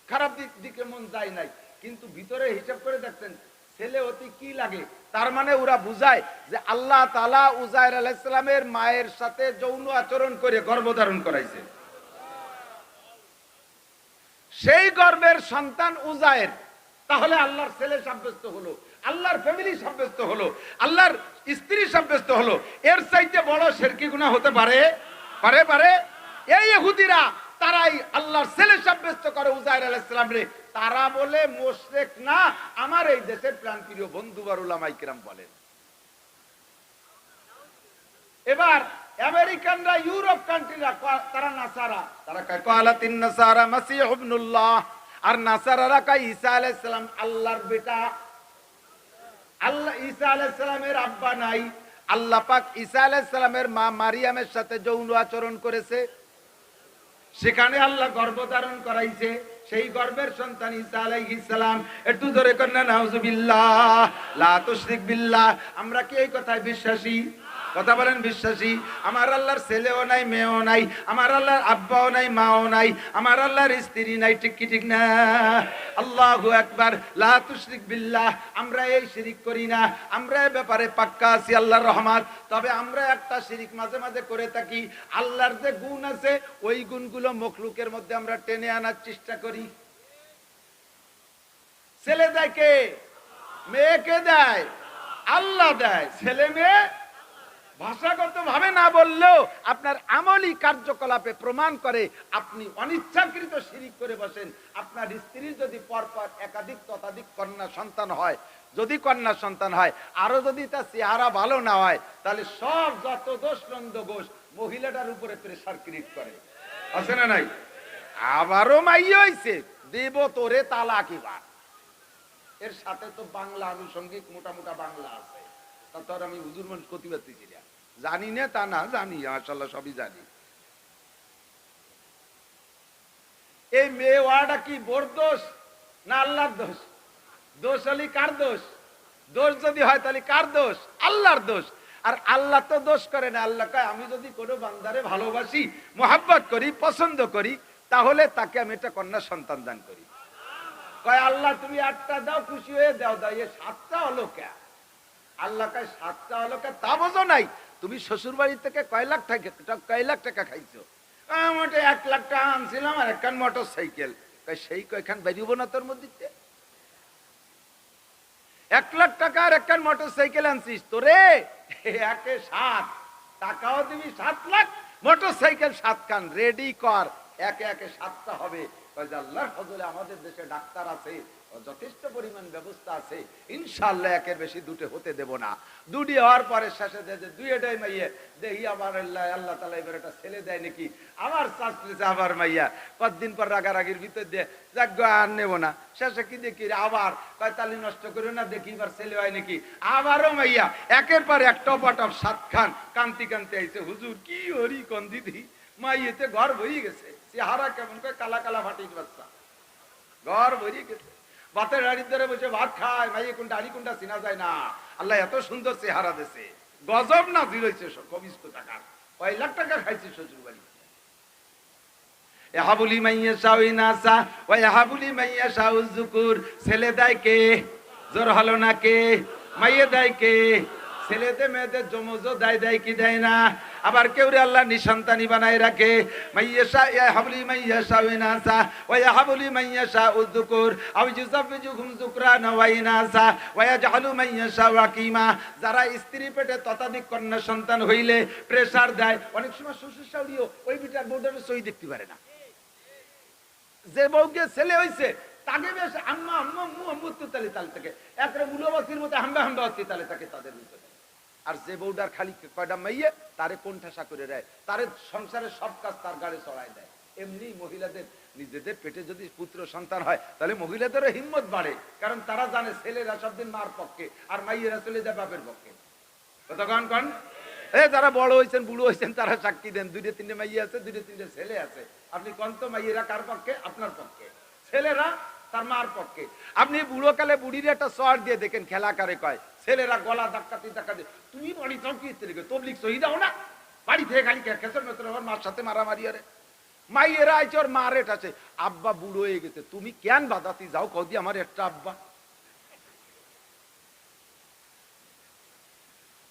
খারাপ দিকে মন যায় নাই, কিন্তু ভিতরে হিসাব করে দেখতেন ছেলে অতি কি লাগে। তার মানে ওরা বুঝায় যে আল্লাহ তাআলা উযাইর আলাইহিস সালামের মায়ের সাথে যৌন আচরণ করে গর্ভধারণ করাইছে। সেই গর্ভের সন্তান উযাইর, তাহলে আল্লাহর ছেলে সাব্যস্ত হলো, আল্লাহর ফ্যামিলি সাব্যস্ত হলো, আল্লাহর স্ত্রী সাব্যস্ত হলো। এর চাইতে বড় শিরকি গুনাহ হতে পারে? পারে? এই ইহুদিরা তারাই আল্লাহর ছেলে সাব্যস্ত করে উযাইর আলাইহিস সালাম রে। তারা বলে মুশরিক না। আমার এই দেশের প্রাণপ্রিয় বন্ধু আর উলামায়ে কিরাম বলেন। এবার আমেরিকানরা, ইউরোপ কান্ট্রিরা, তারা নাসারা, তারা কয় ক্বালাতিন নাসারা মাসীহ ইবনুল্লাহ। আর নাসারারা কয় ঈসা আলাইহিস সালাম আল্লাহর বেটা। আল্লাহ ঈসা আলাইহিস সালামের আব্বা নাই। আল্লাহ পাক ঈসা আলাইহিস সালামের মা মারিয়ামের সাথে যৌন আচরণ করেছে, সেখানে আল্লাহ গর্ভধারণ করাইছে, সেই গর্ভের সন্তান ঈসা আলাইহিস সালাম। একটু জোরে করেন না নাউযুবিল্লাহ, লা তুশরিক বিল্লাহ। আমরা কি এই কথায় বিশ্বাসী? কথা বলেন, বিশ্বাসী? আমার আল্লাহর ছেলেও নাই, মেয়েও নাই, আমার আল্লাহর আব্বাও নাই, মাও নাই, আমার আল্লাহর স্ত্রী নাই, ঠিক কি ঠিক না? আল্লাহু আকবার। লা তুশরিক বিল্লাহ। আমরা এই শিরিক করি না, আমরা এই ব্যাপারে পাক্কা আছি আল্লাহর রহমত। তবে আমরা একটা শিরিক মাঝে মাঝে করে থাকি, আল্লাহর যে গুণ আছে ওই গুণগুলো মখলুকের মধ্যে আমরা টেনে আনার চেষ্টা করি। ছেলে দেয় কে? মেয়েকে দেয় আল্লাহ, দেয় ছেলে মেয়ে। ভাষাগত ভাবে না বললেও আপনার আমলি কার্যকলাপে প্রমাণ করে আপনি অনিচ্ছাকৃত শিরিক করে বসেন। আপনার স্ত্রীর যদি পরপর একাধিক ততাধিক কন্যা সন্তান হয়, যদি কন্যা সন্তান হয়, আরো যদি তার চেহারা ভালো না হয়, তাহলে সব যত দোষ নন্দ ঘোষ মহিলাটার উপরে প্রেসার ক্রিয়েট করে, আছে না নাই? আবারও মাইয়া হইছে, দেব তোরে তালাক। এবার এর সাথে তো বাংলা আনুষঙ্গিক মোটা মোটা বাংলা আছে। তা তো আর আমি হুজুর মানুষ ক্ষতি পারতেছি না, জানি না তা না, জানি মাশাআল্লাহ সবই জানি। এই মেয়ে ওয়াটা কি বোর দোষ না আল্লাহর দোষ? দোষ হলি কার দোষ? দোষ যদি হয় তাহলে কার দোষ? আল্লাহর দোষ। আর আল্লাহ তো দোষ করে না। আল্লাহ কয় আমি যদি কোনো বান্দারে ভালোবাসি, মোহাব্বত করি, পছন্দ করি, তাহলে তাকে আমি একটা কন্যা সন্তান দান করি। কয় আল্লাহ তুমি 8টা দাও, খুশি হয়ে দাও, দাও, এ 7টা হলো কে? আল্লাহ কয় 7টা হলো কে তা বোঝো নাই? তুমি শ্বশুর বাড়ি থেকে কয় লাখ টাকা খাইছো? মোটে 1 লাখ টাকা আনছিলাম আর একখান মোটর সাইকেল। সেই কয়খান বেরিব না তোর মধ্যে? 1 লাখ টাকা আর একখান মোটর সাইকেল আনছিস তোরে, একে 7 টাকাও দিবি 7 লাখ, মোটর সাইকেল 7 খান রেডি কর, একে একে 7টা হবে। আল্লাহর ফজলে আমাদের দেশে ডাক্তার আছে, যথেষ্ট পরিমাণ ব্যবস্থা আছে, ইনশাআল্লাহ একের বেশি দুটো হতে দেব না। দুটি হওয়ার পরে শেষে দুইটাই মাইয়া দেখি আবার আল্লাহ তাআলা এবার একটা ছেলে দেয় নাকি, আবার চাচ্ছে আবার মাইয়া, কতদিন পর রাগারাগির ভিতর দিয়ে যাক আর নেব না, শেষে কি দেখি আবার কয় তালি নষ্ট করে না, দেখি এবার ছেলে হয় নাকি, আবারও মাইয়া, একের পর এক টপ 7 খান। কান্তি কান্তি আইছে, হুজুর কি হরি কোন দিদি, মাইয়েতে ঘর ভরিয়ে গেছে, চেহারা কেমন করে কালা কালা ফাটির বাচ্চা, ঘর ভরিয়ে গেছে, ভাতের হাড়ির ধরে বসে ভাত খায়, মাইয়ে কোনটা হাড়ি কোনটা চিনা যায় না। আল্লাহ এত সুন্দর চেহারা দিছে, গজব না দিলইছে কবিস্ত টাকা, কয় লাখ টাকা খাইছে শ্বশুর বাড়ি। ইয়াহাবুলি মাইয়াশা ইনাসা ওয়া ইয়াহাবুলি মাইয়াশা যুকুর, ছেলে দেয় কে? জোর হলো না কে? মাইয়ে দেয় কে? ছেলেদের মেয়েদের জমজ দেয় কি দেয় না? আবার কেউ রে আল্লাহ নিঃসন্তানি বানায় রাখে। মাইয়াশা ইয়াহাবুলি মাইয়াশা ইনাসা ওয়া ইয়াহাবুলি মাইয়াশা যুকুর আও ইউযাফিজুহুম যুকরান ওয়া ইনাসা ওয়া ইয়াজআলু মাইয়াশা ওয়াকিমা। যারা স্ত্রী পেটে ততোধিক কন্যা সন্তান হইলে প্রেসার দেয়, অনেক সময় শ্বশুর শাশুড়িও ওই বিটার বউটার সই দেখতে পারে না। যে বউকে ছেলে হইছে তাকে বেশ আম্মা আম্মা আম্মু আম্মু তালে তাল থেকে একরে মুলোবাসির মধ্যে হাম্বা হাম্বা হচ্ছে তালে তাকে তাদের ভিতরে। আর যে বউডার খালি কয়টা মাইয়ে তারে কোণঠাসা করে দেয়, তারে সংসারের সব কাজ তার গাড়ে চড়াই দেয়। এমনি মহিলাদের নিজেদের পেটে যদি পুত্র সন্তান হয় তাহলে মহিলাদেরও হিম্মত বাড়ে, কারণ তারা জানে ছেলেরা সব দিন মার পক্ষে আর মাইয়েরা চলে যায় বাপের পক্ষে। কতক্ষণ কন যারা বড় হয়েছেন বুড়ো হয়েছেন তারা সাক্ষী দেন, 2-3টে মাইয়ে আছে, 2-3টে ছেলে আছে। আপনি কন্ত মাইয়েরা কার পক্ষে? আপনার পক্ষে। ছেলেরা তার মার পক্ষে। আপনি বুড়ো কালে বুড়ির একটা শর্ট দিয়ে দেখেন খেলা কারে কয়, ছেলেরা গলা ধাক্কাতে ধাক্কাতে, তুমি বাড়ি যাও কি তবলিগ সহি দাও না, বাড়ি থেকে খালি খেসর মেসর আমার মার সাথে মারামারি। আরে মাইয়েরা আইছে ওর মা রেট আছে, আব্বা বুড়ো হয়ে গেছে, তুমি কেন বাদাতি যাও কদি আমার একটা আব্বা।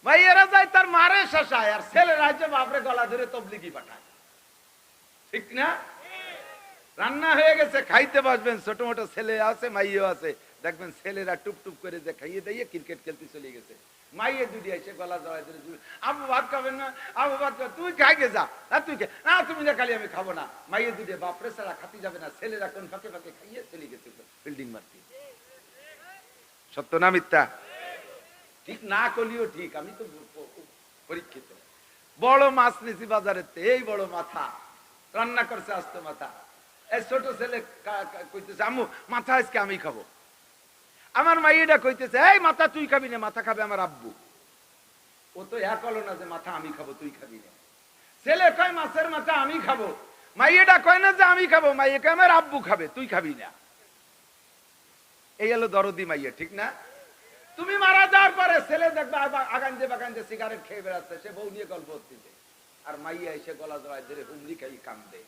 মাইয়েরা যায় তার মারে শাসায়, আর ছেলেরা আছে বাপরে গলা ধরে তবলিগি পাঠায়, ঠিক না? রান্না হয়ে গেছে, খাইতে বসবেন, ছোট মোটো ছেলে আছে মাইয়েও আছে, দেখবেন ছেলেরা টুপ টুপ করে যে খাইয়ে দিয়ে ক্রিকেট খেলতে চলে গেছে, মাইয়ে দুটি এসে গলা জড়াই ধরে, আবু ভাত খাবেন না, আবু ভাত খাবে, তুই খাইকে যা, তুই না তুমি না খালি আমি খাবো না। মাইয়ে দুটি বাপরে ছাড়া খাতি যাবে না, ছেলেরা কোন ফাঁকে ফাঁকে খাইয়ে চলে গেছে বিল্ডিং মারতে। সত্য না মিথ্যা? ঠিক না করলেও ঠিক, আমি তো পরীক্ষিত। বড় মাছ নিছি বাজারের, এই বড় মাথা রান্না করছে আস্ত মাথা। এই ছোট ছেলে কইতেছে আম্মু মাথা আজকে আমি খাবো। আমার মাইয়েটা কইতেছে এই মাথা তুই খাবি না, মাথা খাবে আমার আব্বু। ও তো এক হলো না যে মাথা আমি খাবো তুই খাবি না। ছেলে কয় মাছের মাথা আমি খাবো, মাইয়েটা কয় না যে আমি খাবো, মাইয়ে কয় আমার আব্বু খাবে তুই খাবি না। এই হলো দরদি মাইয়া, ঠিক না? তুমি মারা যাওয়ার পরে ছেলে দেখবে আগাঞ্জে বাগাঞ্জে সিগারেট খেয়ে বেড়াচ্ছে, সে বউ নিয়ে গল্প হচ্ছে, আর মাইয়া এসে গলা জড়ায় ধরে হুমড়ি খাই কান্দে,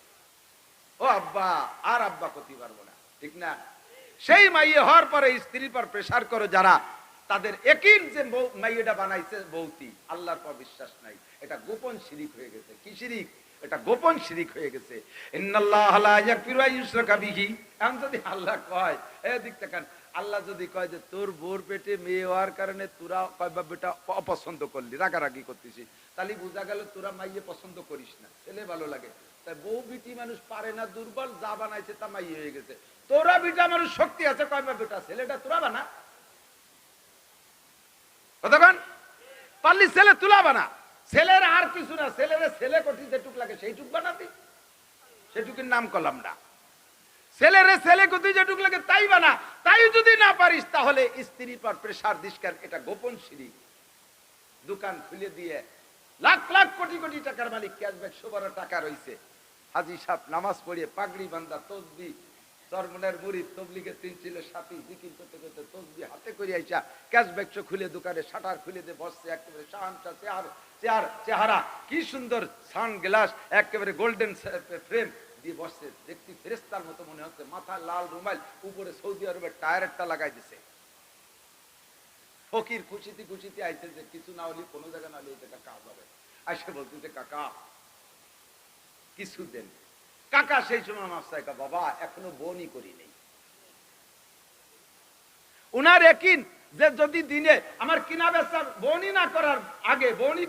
ও আব্বা, আর আব্বা করতে পারবো না, ঠিক না? সেই মাইয়ে হওয়ার পরে স্ত্রীর পর প্রেসার করে যারা, তাদের একিন যে মাইয়েটা বানাইছে বউতি, আল্লাহর পর বিশ্বাস নাই, এটা গোপন শিরিক হয়ে গেছে। কি শিরিক? এটা গোপন শিরিক হয়ে গেছে। ইন্নাল্লাহা লা ইয়াগফিরু আন ইউশরাকা বিহি। এখন যদি আল্লাহ কয়, এদিক তাকান, আল্লাহ যদি কয় যে তোর বোর পেটে মেয়ে হওয়ার কারণে তোরা কয়বা বেটা অপছন্দ করলি, রাগারাগি করতেছিস, তাহলে বোঝা গেল তোরা মাইয়ে পছন্দ করিস না, ছেলে ভালো লাগে। তাই বউ বিটি মানুষ পারে না, দুর্বল, যা বানাইছে তা মাইয়ে হয়ে গেছে। তোরা বিটা মানুষ শক্তি আছে, কয়বা বেটা, ছেলেটা তোরা বানা, কতক্ষণ পারলি ছেলে তুলা বানা। ছেলের আর কিছু না, ছেলের ছেলে কঠিন যেটুক লাগে সেইটুক বানাতি, সেটুকুর নাম করলাম না। ছেলের ছেলে কতি যেটুক লাগে তাই বানা, তাই যদি না পারিস তাহলে স্ত্রীর পর প্রেসার দিস, এটা গোপন শিরিক। দোকান খুলে দিয়ে লাখ লাখ কোটি কোটি টাকার মালিক, ক্যাশব্যাক সবার টাকা রয়েছে। হাজি সাহেব নামাজ পড়িয়ে পাগড়ি বান্ধা, তসবি, চরমনের মুরিদ, তবলিগের তিন ছিল সাথী, জিকির করতে করতে তসবি হাতে করে আইসা ক্যাশব্যাক খুলে দোকানে শাটার খুলে দিয়ে বসছে। একেবারে শানটা চেহারা কি সুন্দর, সানগ্লাস একেবারে গোল্ডেন ফ্রেম দিয়ে বসছে, দেখতে ফেরেশতার মতো মনে হচ্ছে। মাথা লাল রুমাল, উপরে সৌদি আরবের টায়ারটা লাগাই দিছে। ফকির খুশিতে খুশিতে আইছে যে কিছু না হলে কোনো জায়গা না হলে এই জায়গা কাজ হবে। আইসে বলতেছে কাকা কিছু দেন। কাকা সেই সময় মাছ চাই, বাবা এখনো বনি করি নেই। উনার একিন যে যদি দিনে আমার কিনা বেচা বনি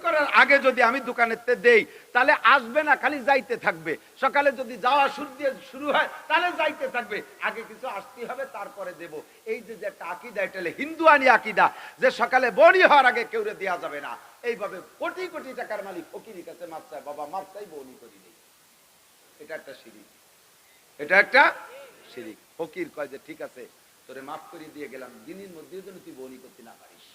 করার আগে যদি আমি দোকানে দেই তাহলে আসবে না, খালি যাইতে থাকবে। সকালে যদি যাওয়া শুরু হয় তাহলে যাইতে থাকবে, আগে কিছু আসতে হবে তারপরে দেব। এই যে একটা আকিদা, এটা হিন্দুয়ানি আকিদা যে সকালে বনি হওয়ার আগে কেউ দেওয়া যাবে না। এইভাবে কোটি কোটি টাকার মালিক ফকিরের কাছে মাপ চায়, বাবা মাপ চাই, বনি করি নেই। এটা একটা শিরিক, এটা একটা শিরিক। ফকির কয় যে ঠিক আছে তোরে মাফ করে দিয়ে গেলাম, দিনের মধ্যে যেন তুই বনি করতে না পারিস।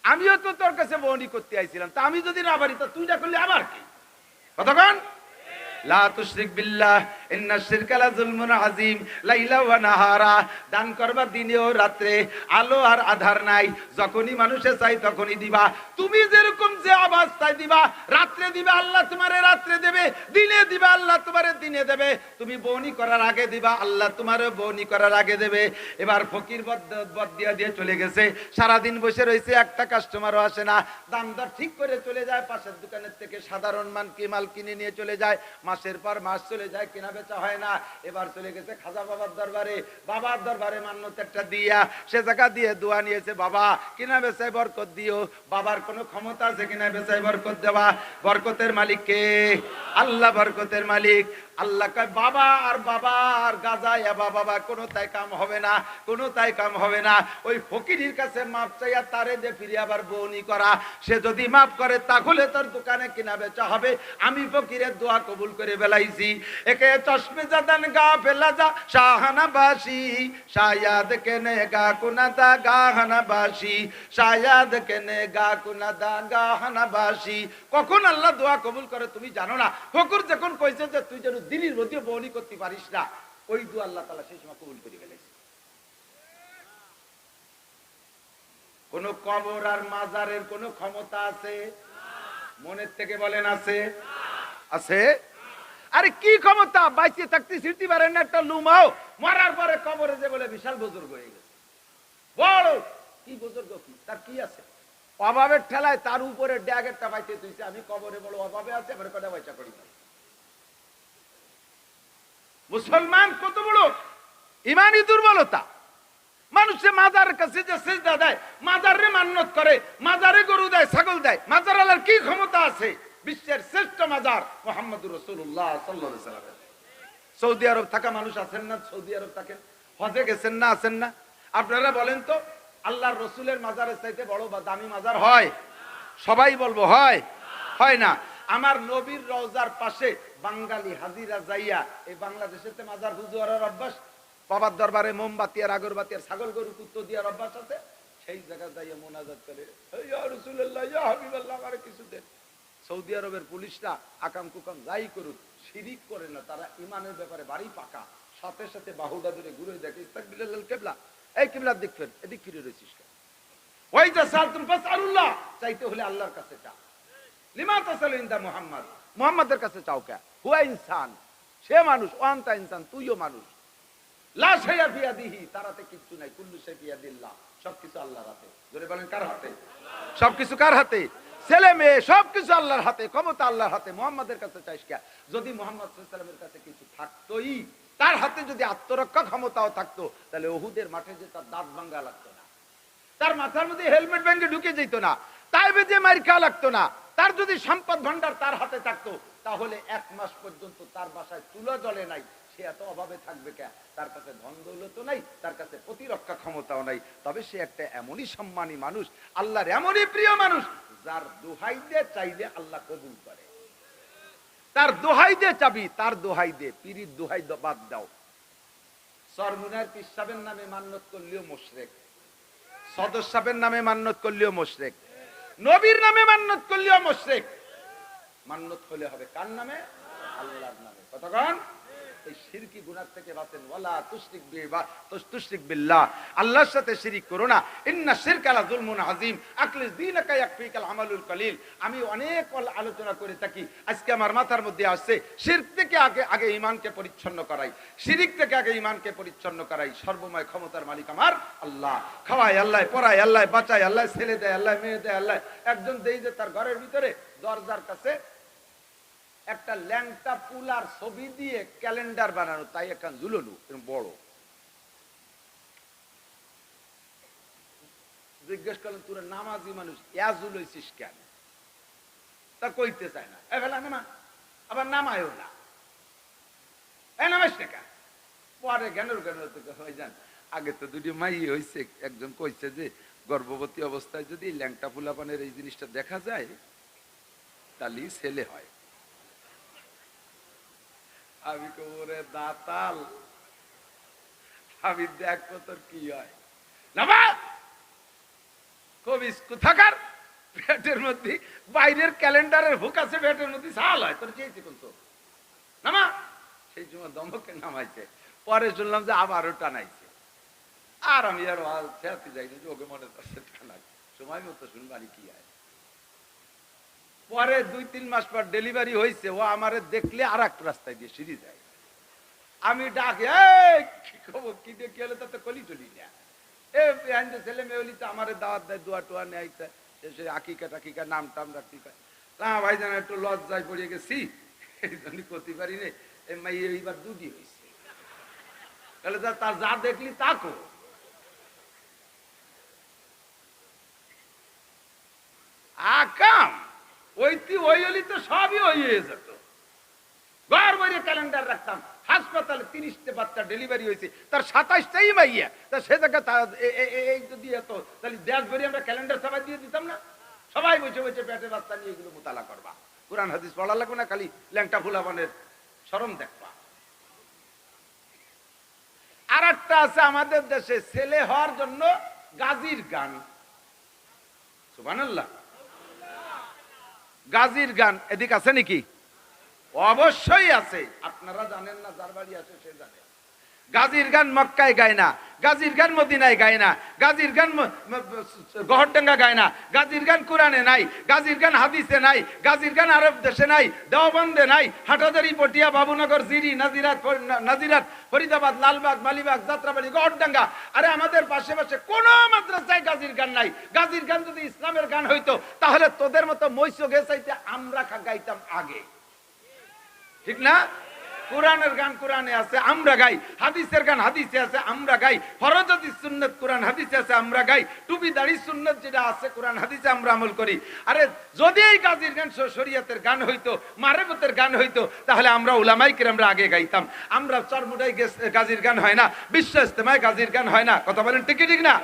আমিও তো তোর কাছে বনি করতে আইছিলাম, তা আমি যদি না পারি তা তুই না করলে আমার কি? কতক্ষণ লা তুশরিক বিল্লাহ ইন্নাশ শিরকা লাযুলমুন আযীম। লাইলা ওয়া নাহারা, দান করবা দিনে ও রাতে, আলো আর আধার নাই। যখনই মানুষে চাই তখনই দিবা। তুমি যেরকম যে অবস্থায় দিবা, রাত্রে দিবা আল্লাহ তোমারে রাত্রে দেবে, দিনে দিবা আল্লাহ তোমারে দিনে দেবে। তুমি বনি করার আগে দিবা, আল্লাহ তোমারে বনি করার আগে দেবে। এবার ফকির বদ দিয়ে চলে গেছে, সারা দিন বসে রয়েছে, একটা কাস্টমারও আসে না। দাম দর ঠিক করে চলে যায়, পাশের দোকানের থেকে সাধারণ মাল কিনে নিয়ে চলে যায়। মাসের পর মাস চলে যায়, কেনা বেচা হয় না। এবার চলে গেছে খাজা বাবার দরবারে, বাবার দরবারে মান্যত একটা দিয়া সে জায়গা দিয়ে দোয়া নিয়েছে, বাবা কেনা বেচায় বরকত দিও। বাবার কোনো ক্ষমতা আছে কিনা বেচায় বরকত দেওয়া? বরকতের মালিক কে? আল্লাহ বরকতের মালিক। আল্লাহ কয় বাবা আর গাজা বাবা কোনো তাই কাম হবে না, কোনো তাই কাম হবে না। ওই ফকিরের কাছে মাপ চাইয়া তারে যে ফিরে আবার বউনি করা, সে যদি মাপ করে তাহলে তোর দোকানে কিনা বেচা হবে। আমি ফকিরের দোয়া কবুল করে বেলাইছি। একে চশমে জাদান গা ফেলা যা শাহানা বাসি, শায়াদ কেনে গা কুনাদা গাহানা বাসি, শায়াদ কেনে গা কুনাদা গাহানা বাসি। কখন আল্লাহ দোয়া কবুল করে তুমি জানো না। ফকির যখন কইছে যে তুই যেন দিনের মধ্যে বউনি করতে পারিস না, ওই দোয়া আল্লাহ তাআলা সেই সময় কবুল করে ফেলেছে। কোন কবর আর মাজারের কোন ক্ষমতা আছে? মনের থেকে বলেন আছে? আছে? আরে কি ক্ষমতা? বাইচে থাকতে সিটি পারেন না একটা লুমাও, মরার পরে কবরে যে বলে বিশাল বুজুর্গ হয়ে গেছে। বড় কি বুজুর্গ, কি তার কি আছে? অভাবের ঠেলায় তার উপরে ড্যাগ একটা বাইতে তুইছে, আমি কবরে বড় অভাবে আছে, এবারে কটা পয়সা করি। মুসলমান কত বড় ইমানি দুর্বলতা! মানুষে মাজারের কাছে যে সিজদা দেয়, মাজারে মান্নত করে, মাজারে গরু দেয়, ছাগল দেয়, মাজার আল্লাহর কি ক্ষমতা আছে? বিশ্বের শ্রেষ্ঠ মাজার মুহাম্মদুর রাসূলুল্লাহ সাল্লাল্লাহু আলাইহি ওয়াসাল্লাম। সৌদি আরব থাকা মানুষ আছেন না? সৌদি আরব থাকেন, হজে গেছেন না? আছেন না? আপনারা বলেন তো, আল্লাহর রসুলের মাজারের চাইতে বড় বা দামি মাজার হয়? সবাই বলবো হয়? হয় না। আমার নবীর রওজার পাশে বাঙালি হাজিরা যাইয়া, এই বাংলাদেশেতে মাজার পুজো করার অভ্যাস, বাবার দরবারে মোমবাতি আর আগরবাতি আর ছাগল গরু কুত্তো দিয়ার অভ্যাস আছে। সেই জায়গা যাইয়া মোনাজাত করে, ইয়া রাসূলুল্লাহ ইয়া হাবিবাল্লাহ আমারে কিছু দেন। সৌদি আরবের পুলিশরা আকাম কুকাম যাই করুক, শিরিক করে না, তারা ইমানের ব্যাপারে বাড়ি পাকা। সাথে সাথে বাহুডা ধরে ঘুরে দেখে, ইস্তাকবিলাল কিবলা, এই কিবলার দিক ফের, এদিক ফিরে রয়েছিস কেন? ওই যে সালতুম ফাসআলুল্লাহ, চাইতে হলে আল্লাহর কাছে চাও। লিমা তাসালু ইনদা মুহাম্মদ, মুহাম্মাদের কাছে চাও কে? হুয়া ইনসান, সে মানুষ, ওয়ান্তা ইনসান, তুইও মানুষ। লা শাইআ ফি ইয়াদিহি, তারাতে কিচ্ছু নাই, কুল্লু শাই ফি ইয়াদিল্লাহ, সবকিছু আল্লাহর হাতে। জোরে বলেন কার হাতে? সবকিছু কার হাতে? ছেলে মেয়ে সবকিছু আল্লাহর হাতে, ক্ষমতা আল্লাহর হাতে। মুহাম্মাদের কাছে চাইস কে? যদি মুহাম্মদ সাল্লাল্লাহু আলাইহি ওয়াসাল্লামের কাছে কিছু থাকতোই, তার হাতে যদি আত্মরক্ষা ক্ষমতাও থাকতো, তাহলে উহুদের মাঠে যে তার দাঁত ভাঙা লাগতো না, তার মাথার মধ্যে হেলমেট ভেঙে ঢুকে যেত না, তাইবে যে মার খাওয়া লাগতো না। তার যদি সম্পদ ভান্ডার তার হাতে থাকতো, তাহলে 1 মাস পর্যন্ত তার বাসায় চুলা জ্বলে নাই। সে এত অভাবে থাকবে কে? তার কাছে ধন দৌলত নাই, তার কাছে প্রতিরক্ষা ক্ষমতাও নাই। তবে সে একটা এমনই সম্মানী মানুষ, আল্লাহর এমনই প্রিয় মানুষ, যার দোহাই দিয়ে চাইলে আল্লাহ কবুল করে। তার দোহাই দিয়ে চাবি, তার দোহাই দিয়ে, পীরির দোহাই বাদ দাও। সরমুনার পীর সাহেবের নামে মান্নত করলেও মুশরিক, সদর সাহেবের নামে মান্নত করলেও মুশরিক। নবীর নামে মান্নত করলেও মুশরিক। মান্নত হলে হবে কার নামে? আল্লাহর নামে। কতক্ষণ? এই শিরকি গুনাহ থেকে বাঁচেন। ওয়ালা তুশরিক বিল্লাহ, আল্লাহর সাথে শিরিক করো না। ইন্না শিরকা লা যুলমুন আযীম আকলিস দীনাকা ইয়াকফিকাল আমালুল কলিল। আমি অনেক আলোচনা করে থাকি, আজকে আমার মাথার মধ্যে আসছে শিরক থেকে আগে ঈমানকে পরিচ্ছন্ন করাই, শিরিক থেকে আগে ঈমানকে পরিচ্ছন্ন করাই। সর্বময় ক্ষমতার মালিক আমার আল্লাহ। খাওয়ায় আল্লাহ, পড়ায় আল্লাহ, বাঁচায় আল্লাহ, ছেলে দেয় আল্লাহ, মেয়ে দেয় আল্লাহ। একজন দেই যে তার ঘরের ভিতরে দরজার কাছে একটা ল্যাংটা পুলার ছবি দিয়ে ক্যালেন্ডার বানানো, তাই একটা ঝুলনু বড়। জিজ্ঞেস করলেন তোরা নামাজি মানুষ ইয়াজুল হইছিস কেন? তা কইতে চায় না। এবেলা নামা, আবার নামায়ও না, নামাইস না কেন? পরে জ্ঞানের হয়ে যান। আগে তো দুটি মাই হয়েছে, একজন কইছে যে গর্ভবতী অবস্থায় যদি ল্যাংটা ফুলাপানের এই জিনিসটা দেখা যায় তাহলেই ছেলে হয়। আমি কোরে দাতাল, আমি দেখবো তোর কি হয়। কোথাকার পেটের মধ্যে বাইরের ক্যালেন্ডারের হুক আছে, পেটের মধ্যে সাল হয় তোর চেয়েছি কিন্তু নামা। সেই সময় দমকে নামাইছে, পরে শুনলাম যে আবারও টানাইছে। আর আমি আর ফেরাতে যাইনি যে ওকে মনে করছে টানাই, সময় মতো শুনবানি কি হয়। পরে 2-3 মাস পর ডেলিভারি হয়েছে, ও আমারে দেখলে আর এক রাস্তায় দিয়ে সিঁড়ি যায়। আমি ডাকে, কি খবর, কি দেখি হলে তাতে কলি চলি না। ছেলে মেয়ে হলি তো আমার দাওয়াত দেয়, দোয়া টোয়া নেয়, আকিকা টাকিকা নাম টাম রাখি। ভাই জানা একটু লজ্জায় পড়িয়ে গেছি, এই জন্য করতে পারি নে। এইবার দুটি হয়েছে, তাহলে তার যা দেখলি তা কো। আকাম ওই হলি তো সবই হয়ে যেত। ঘর বাইরে ক্যালেন্ডার রাখতাম, হাসপাতালে 30টা বাচ্চা ডেলিভারি হয়েছে, তার 27টাই মাইয়া। তা সে জায়গায় যদি হতো তাহলে দেশ ভরি আমরা ক্যালেন্ডার সবাই দিয়ে দিতাম না। সবাই বসে বসে পেটে বাচ্চা নিয়ে এগুলো মোতালা করবা, কোরআন হাদিস পড়া লাগবে না, খালি ল্যাংটা ফুলাবানের শরম দেখবা। আর একটা আছে আমাদের দেশে ছেলে হওয়ার জন্য গাজীর গান। সুবহানাল্লাহ। গাজীর গান এদিক আছে নাকি? অবশ্যই আছে, আপনারা জানেন না, যার বাড়ি আছে সে জানে। গাজীর গান মক্কায় গায় না, গাজীর গান মদিনায় গায় না, গাজীর গান গহরডাঙ্গা গায় না, গাজীর গান কোরআনে নাই, গাজীর গান হাদিসে নাই, গাজীর গান আরব দেশে নাই, দেওবন্দে নাই, হাটাজারি, পটিয়া, বাবুনগর, জিরি, নাজিরাত, ফরিদাবাদ, লালবাগ, মালিবাগ, যাত্রাবাড়ি, গহরডাঙ্গা। আরে আমাদের পাশে কোন মাদ্রাসায় গাজীর গান নাই। গাজীর গান যদি ইসলামের গান হইতো তাহলে তোদের মতো মৈশ গেছাইতে আমরা গাইতাম আগে, ঠিক না? কোরআনের গান কোরআনে আছে, আমরা গাই। হাদিসের গান হাদিসে আছে, আমরা গাই। ফরজ হাদিস সুন্নাত কোরআন হাদিসে আছে, আমরা গাই। টুপি দাড়ি সুন্নাত যেটা আছে কোরআন হাদিসে আমরা আমল করি। আরে যদি এই গাজীর গান শরীয়তের গান হইতো, মারেফতের গান হইতো, তাহলে আমরা উলামায়ে কেরামরা আগে গাইতাম। আমরা চরমুডাই গাজীর গান হয় না, বিশ্ব ইজতেমায় গাজীর গান হয় না। কথা বলেন ঠিক ঠিক না?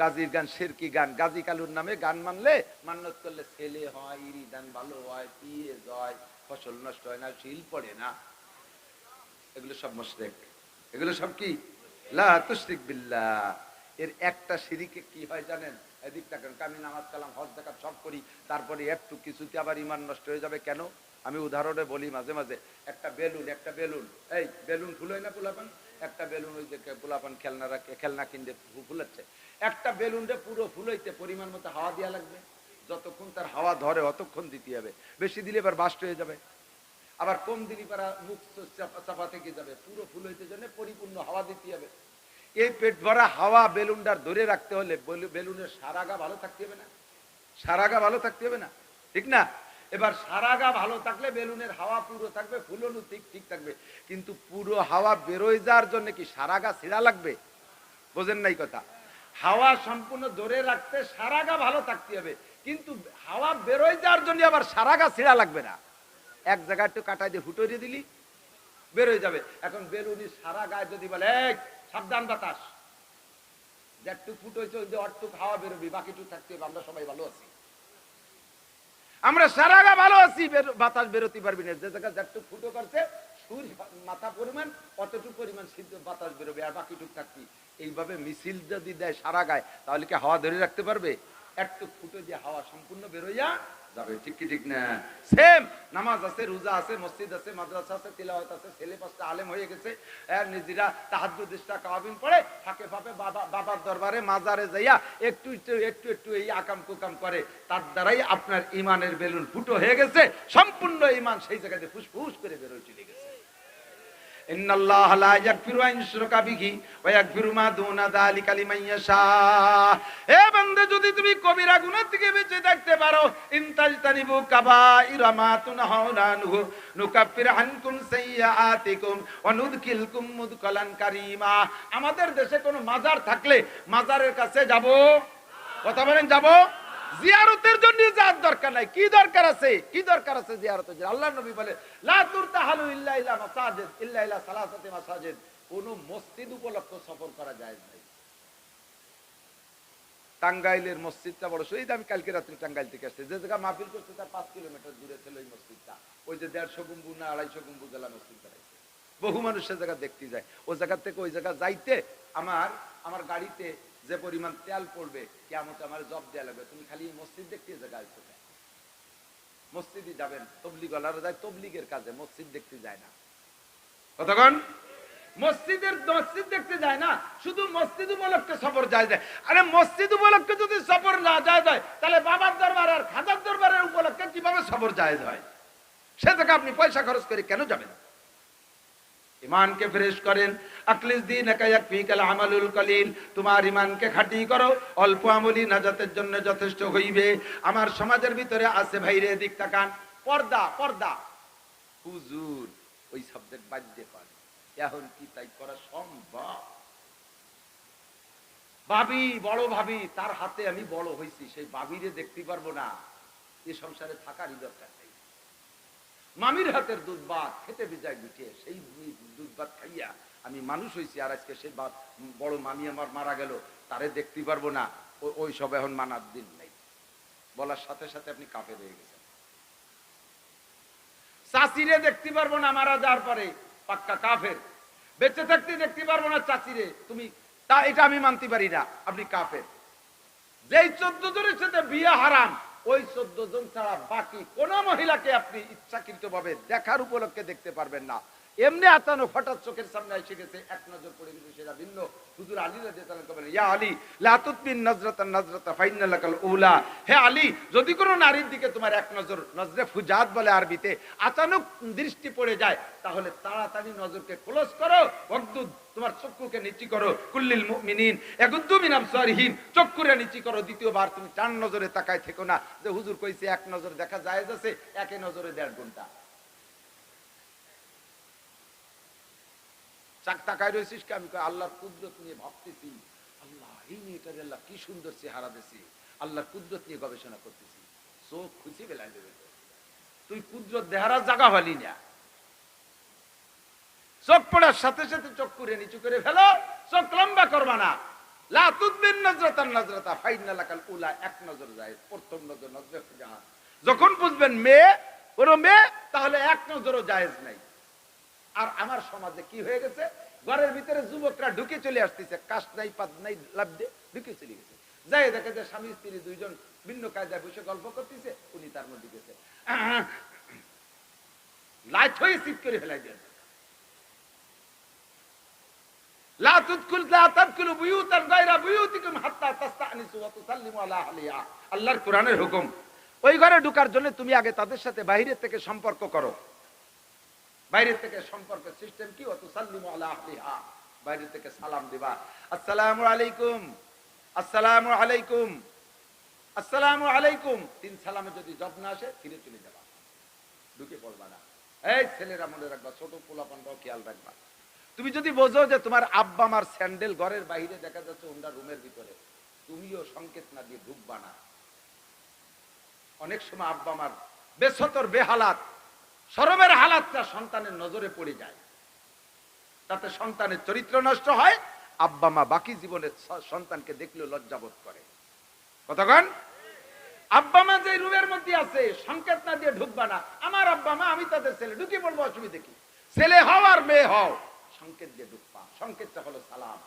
গাজীর গান শিরকি গান। গাজী কালুর নামে গান মানলে, মান্নত করলে ছেলে হয়, ইরিদান ভালো হয়, পিএস হয়, ফসল নষ্ট হয় না, শিল পড়ে না। এগুলো সব মুশরিক, এগুলো সব কি? লা তুশরিক বিল্লাহ। এর একটা শিরিকে কি হয় জানেন? এদিক তাকান, আমি নামাজ কালাম হজ যাকাত সব করি, তারপরে একটু কিছুতে আবার ঈমান নষ্ট হয়ে যাবে কেন? আমি উদাহরণে বলি মাঝে মাঝে, একটা বেলুন, এই বেলুন ফুলোয় না পোলাপান, একটা বেলুন ওই যে পোলাপান খেলনা কিনতে ফুলাচ্ছে, একটা বেলুনটা পুরো ফুলাইতে পরিমাণ মতো হাওয়া দেওয়া লাগবে। যতক্ষণ তার হাওয়া ধরে অতক্ষণ দিতে হবে, বেশি দিলে এবার বাস্ট হয়ে যাবে। আবার কম দিলি পারা মুখ চাপা থেকে যাবে। পুরো ফুল হইতে জন্য পরিপূর্ণ হাওয়া দিতে হবে। এই পেট ভরা হাওয়া বেলুনটার ধরে রাখতে হলে বেলুনের সারাগা ভালো থাকতে হবে না? সারাগা ভালো থাকতে হবে না? ঠিক না? এবার সারাগা ভালো থাকলে বেলুনের হাওয়া পুরো থাকবে, ফুলনু ঠিক থাকবে। কিন্তু পুরো হাওয়া বেরোয় যাওয়ার জন্য কি সারাগা ছিঁড়া লাগবে? বোঝেন নাই কথা? হাওয়া সম্পূর্ণ ধরে রাখতে সারাগা ভালো থাকতে হবে, কিন্তু হাওয়া বেরোয় যাওয়ার জন্য আবার সারাগা ছিঁড়া লাগবে না। এক জায়গায় একটু কাটাই দিয়ে ফুটোরিয়ে দিলি বেরোয় যাবে। এখন বেলুনি সারা গায়ে যদি বলে সাবধান বাতাস, যেটুক ফুটোইছে ওই যে অটুক হাওয়া বেরোবি, বাকিটুক থাকতে হবে। আমরা সবাই ভালো আছি, আমরা সারা গা ভালো আছি, বাতাস বেরোতে পারবি না। যে জায়গায় যেটুক ফুটো করছে সুর মাথা পরিমাণ অতটুক পরিমাণ সিদ্ধ বাতাস বেরোবে, আর বাকিটুক থাকবি। এইভাবে মিছিল যদি দেয় সারা গায়ে, তাহলে কি হাওয়া ধরে রাখতে পারবে? একটু ফুটো দিয়ে হাওয়া সম্পূর্ণ বেরোইয়া যাবে, ঠিক কি ঠিক না? সেম নামাজ আছে, রোজা আছে, মসজিদ আছে, মাদ্রাসা আছে, তিলাওয়াত আছে, ছেলে পাঁচটা আলেম হয়ে গেছে, নিজেরা তাহাজ্জুদ কাওয়াবিন পড়ে, ফাঁকে ফাঁকে বাবার দরবারে মাজারে যাইয়া একটু একটু একটু এই আকাম কুকাম করে, তার দ্বারাই আপনার ইমানের বেলুন ফুটো হয়ে গেছে, সম্পূর্ণ ইমান সেই জায়গাতে ফুসফুস করে বেরোয় চলে গেছে। ইন্নাল্লাহ লা ইয়াগফিরু আন ইউশরাকা বিহি ওয়া ইয়াগফিরু মা দুনা যালিকা লিমান ইয়াশা। হে বান্দা, যদি তুমি কবিরা গুনাহ থেকে বেঁচে থাকতে পারো, ইনতাজতানিবু কাবাইরা মা তুনহাউনা আনহু নুকাফির আনকুম সাইয়্যাতিকুম ওয়া নুদখিলকুম মুদখালান কারীমা। আমাদের দেশে কোনো মাজার থাকলে মাজারের কাছে যাব, কথা বলেন যাব? জিয়ারতের জন্য যাওয়ার দরকার নাই। কি দরকার আছে? কি দরকার আছে জিয়ারতের জন্য? আল্লাহর নবী বলে লা তুরতাহালু ইল্লা ইলা মাসাজিদ ইল্লা ইলা সালাসাতি মাসাজিদ। কোন মসজিদ উপলক্ষে সফর করা যায় না। টাঙ্গাইলের মসজিদটা বড় শহীদ, আমি কালকে রাত্রে টাঙ্গাইল থেকে আসছি, যে জায়গা মাহফিল করছে তার 5 কিলোমিটার দূরে ছিল এই মসজিদটা। ওই যে 150 গুম্বু না 250 গুম্বু জেলা মসজিদটা আছে, বহু মানুষ সে জায়গা দেখতে যায়। ওই জায়গা থেকে ওই জায়গা যাইতে আমার গাড়িতে যে পরিমাণ তেল পড়বে, কিয়ামতে আমার জব দেয়া লাগবে। তুমি খালি মসজিদ দেখতে জায়গা আসছো, মসজিদে যাবেন। তবলিগওয়ালারা যায় তবলিগের কাজে, মসজিদ দেখতে যায় না। কতক্ষণ মসজিদ দেখতে যায় না, শুধু মসজিদ উপলক্ষে সফর যায়। আরে মসজিদ উপলক্ষে যদি সফর না যায় তাহলে বাবার দরবার আর খাজার দরবারের উপলক্ষে কিভাবে সফর যায়? সে থেকে আপনি পয়সা খরচ করে কেন যাবেন? ইমানকে ফ্রেশ করেন। আখলিস দীনাকা ইয়াকফিকাল আমালুল কলিল। তোমার ইমানকে খাঁটি করো, অল্প আমলি নাজাতের জন্য যথেষ্ট হইবে। আমার সমাজের ভিতরে আছে ভাইরে, দিক তাকান, পর্দা পর্দা। হুজুর ওই সাবজেক্ট বাদ দিয়ে পারে, এখন কি তাই করা সম্ভব? ভাবি, বড় ভাবি, তার হাতে আমি বড় হইছি, সেই ভাবিরে দেখতে পারবো না, এ সংসারে থাকারই দরকার নেই। মামির হাতের দুধ ভাত খেতে বিজায় গুটিয়ে, সেই দুধ ভাত খাইয়া আমি মানুষ হয়েছি, আর আজকে সেই বড় মামি আমার মারা গেল, তারে দেখতে পারবো না, ওই সব এখন মানার দিন নেই। বলার সাথে সাথে আপনি কাফের হয়ে গেছেন। চাচিরে দেখতে পারবো না মারা যাওয়ার পরে, পাক্কা কাফের। বেঁচে থাকতে দেখতে পারবো না চাচিরে, তুমি তা এটা আমি মানতে পারি না, আপনি কাফের। যেই 14 জনের সাথে বিয়ে হারাম, ওই 14 জন ছাড়া বাকি কোন মহিলাকে আপনি ইচ্ছাকৃত ভাবে দেখার উপলক্ষে দেখতে পারবেন না। এমনি আচানক হঠাৎ চোখের সামনে এসে গেছে, এক নজর পড়ে গেছে, সেটা ভিন্ন। হুজুর আলী রাদিয়াল্লাহু আনহু বলেন, ইয়া আলী লা তুতবিন নাজরাতান নাজরাতা ফাইন্না লাকাল উলা। হে আলী, যদি কোনো নারীর দিকে তোমার এক নজর, নজরে ফুজাত বলে আরবিতে, আচানক দৃষ্টি পড়ে যায়, তাহলে তাড়াতাড়ি নজরকে ক্লোজ করো, ওয়াগদুদ, তোমার চক্ষুকে নিচি করো, কুল্লিল মুমিনিন ইয়াগুদ্দু মিন আবসারিহিম, চক্ষুরে নিচি করো। দ্বিতীয়বার তুমি 4 নজরে তাকায় থেকো না, যে হুজুর কইছে এক নজর দেখা জায়েজ আছে, একে নজরে 1.5 ঘন্টা চাক তাকায় রয়েছিস কে? আমি আল্লাহর কুদরত নিয়ে ভাবতেছি, আল্লাহ এই মেয়েটার আল্লাহ কি সুন্দর চেহারা দিয়েছে, আল্লাহর কুদরত নিয়ে গবেষণা করতেছি। চোখ খুশি বেলায় দেবে, তুই কুদরত দেহারা জায়গা ভালি না। চোখ পড়ার সাথে সাথে চোখ করে নিচু করে ফেলো, চোখ লম্বা করবা না। লা তুদবিন নাজরাতান নাজরাতা ফাইন্না লাকাল উলা, এক নজর যায়, প্রথম নজর নজরে ফুজাত। যখন বুঝবেন মেয়ে ওর মেয়ে, তাহলে এক নজরও জায়েজ নাই। আর আমার সমাজে কি হয়ে গেছে, ঘরের ভিতরে যুবকরা ঢুকে চলে আসতেছে, কাশ নাই পাত নাই, লাভ দিয়ে ঢুকে চলে গেছে। যাই দেখে যে স্বামী স্ত্রী দুইজন ভিন্ন কায়দায় বসে গল্প করতেছে, উনি তার মধ্যে গেছে, লাইট হয়ে চিৎ করে ফেলাই দিয়ে, লা তুদখুল লা তাদখুলু বুয়ুতান গায়রা বুয়ুতিকুম হাত্তা তাস্তানিসু ওয়া তুসাল্লিমু আলা আহলিহা। আল্লাহর কোরআনের হুকুম, ওই ঘরে ঢোকার জন্য তুমি আগে তাদের সাথে বাইরে থেকে সম্পর্ক করো। বাইরে থেকে সম্পর্কের সিস্টেম কি? ওয়া তুসাল্লিমু আলা আহলিহা, বাইরে থেকে সালাম দিবা, আসসালামু আলাইকুম, আসসালামু আলাইকুম, আসসালামু আলাইকুম। 3 সালামে যদি জবাব না আসে, ফিরে চলে যাবা, ঢুকে পড়বা না। এই ছেলেরা মনে রাখবা, ছোট পোলাপানরাও খেয়াল রাখবা। তুমি যদি বোঝো যে তোমার আব্বা মার স্যান্ডেল ঘরের বাইরে দেখা যাচ্ছে, ওনার রুমের ভিতরে, তুমিও সংকেত না দিয়ে ঢুকবা না। অনেক সময় আব্বা মার বেছতর বেহালাত, শরমের হালাতটা সন্তানের নজরে পড়ে যায়, তাতে সন্তানের চরিত্র নষ্ট হয়। আব্বা মা বাকি জীবনের সন্তানকে দেখলেও লজ্জাবোধ করে। কতক্ষণ আব্বা মা যে রুমের মধ্যে আছে, সংকেত না দিয়ে ঢুকবা না। আমার আব্বা মা, আমি তাদের ছেলে, ঢুকে পড়বো, অসুবিধা কি? ছেলে হও আর মেয়ে হও, সংকেত দিয়ে ঢুকবা। সংকেতটা হলো সালাম।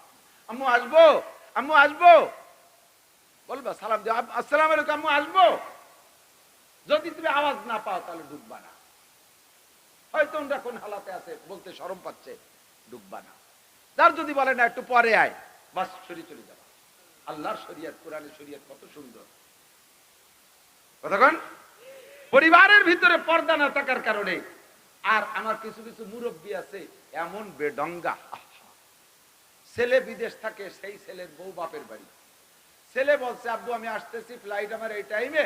আম্মু আসবো, আম্মু আসবো। বলবা সালাম দিও, আসসালামু আলাইকুম আম্মু আসবো। যদি তুমি আওয়াজ না পাও তাহলে ঢুকবা না। হয়তো ওরা কোন হালাতে আছে বলতে শরম পাচ্ছে, ঢুকবা না। তার যদি বলে না একটু পরে আয়, বাস সরি চলে যাবা। আল্লাহর শরীয়ত, কোরআনের শরীয়ত কত সুন্দর। কতক্ষণ পরিবারের ভিতরে পর্দা না থাকার কারণে, আর আমার কিছু কিছু মুরব্বী আছে এমন বেডঙ্গা, ছেলে বিদেশ থাকে, সেই ছেলের বউ বাপের বাড়ি। ছেলে বলছে আব্বু আমি আসতেছি, ফ্লাইট আমার এই টাইমে,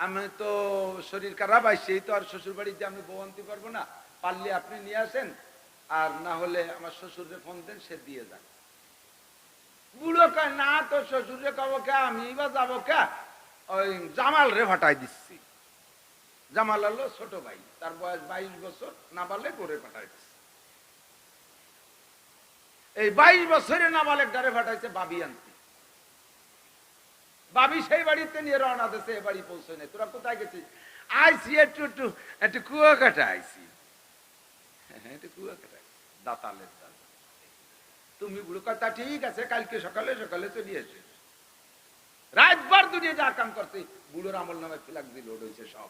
আমি তো শরীর খারাপ, সেই তো আর শ্বশুর বাড়িতে আমি বউ আনতে পারবো না, পারলে আপনি নিয়ে আসেন, আর না হলে আমার শ্বশুরে ফোন দেন, সে দিয়ে যান। বুড়ো কয় না তো শ্বশুরে কবো কে, আমি বা যাবো কে, ওই জামাল রে ফাটাই দিচ্ছি। জামাল হলো ছোট ভাই, তার বয়স 22 বছর, না পারলে করে পাঠাই দিচ্ছে। এই 22 বছরে না বালেক ডারে ফাটাইছে বাবি আনতে। বাবি সেই বাড়িতে নিয়ে রওনা দিয়েছে, এ বাড়ি পৌঁছে নেই। তোরা কোথায় গেছিস? আইসি একটু একটু একটু কুয়াকাটা আইসি, একটু কুয়াকাটা দাতালের দাল। তুমি বুড়ো কথা ঠিক আছে, কালকে সকালে সকালে চলে এসে রাতভর দুনিয়া যা কাম করছে, বুড়োর আমল নামে ফিলাক দিয়ে লোড হয়েছে সব।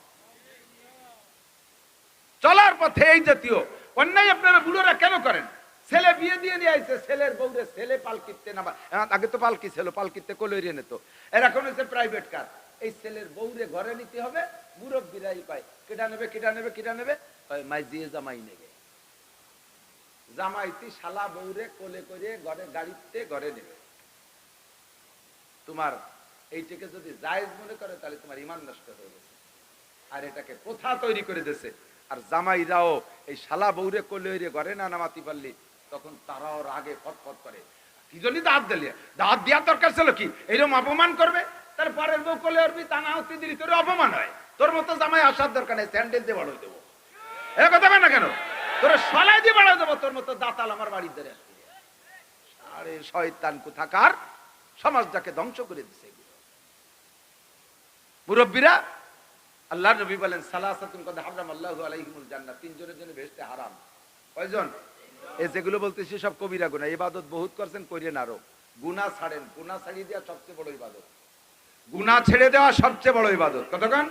চলার পথে এই জাতীয় অন্যায় আপনারা বুড়োরা কেন করেন? ছেলে বিয়ে দিয়ে নিয়ে আইছে, ছেলের বউরে ছেলে পালকিতে নামা, আগে তো পালকি ছিল, পালকিতে কোলে নিত, এরকম হচ্ছে প্রাইভেট কার। এই ছেলের বউরে ঘরে নিতে হবে, মুরব্বিরাই পায় কেটা নেবে কেটা নেবে কেটা নেবে, মাই দিয়ে জামাই নেবে। জামাইতি শালা বউরে কোলে করে ঘরে গাড়িতে ঘরে নেবে। তোমার এইটাকে যদি জায়েজ মনে করে তাহলে তোমার ইমান নষ্ট হয়ে গেছে, আর এটাকে প্রথা তৈরি করে দিয়েছে। আর জামাইরাও এই শালা বউরে কোলে ঘরে না নামাতি পারলি, তখন তারাও রাগে ফটফট করে, কি জন্য দাঁত দিলে, দাঁত দেওয়ার দরকার ছিল কি, এইরকম অপমান করবে, তার পরের বউ কোলে উঠবি, তা না হতে দিলি তোর অপমান হয়। তোর মতো জামাই আসার দরকার নেই, স্যান্ডেল দিয়ে বাড়াই দেবো। এ কথা না কেন, তোর সলাই দিয়ে বাড়াই দেবো, তোর মতো দাঁতাল আমার বাড়ির ধরে আসবে। আরে শয়তান কোথাকার, সমাজটাকে ধ্বংস করে দিছে মুরব্বীরা। আল্লাহর নবী বলেন সালাসাতুন কদ হারামাল্লাহু আলাইহিমুল জান্নাহ, তিনজনের জন্য বেহেশতে হারাম। কয়জন? এই যেগুলো বলতেছি সব কবিরা গুনাহ। ইবাদত বহুত করছেন, কইরেন আরো। গুনাহ ছাড়েন, গুনাহ ছাড়িয়ে দেওয়া সবচেয়ে বড় ইবাদত। গুনাহ ছেড়ে দেওয়া সবচেয়ে বড় ইবাদত। কতক্ষণ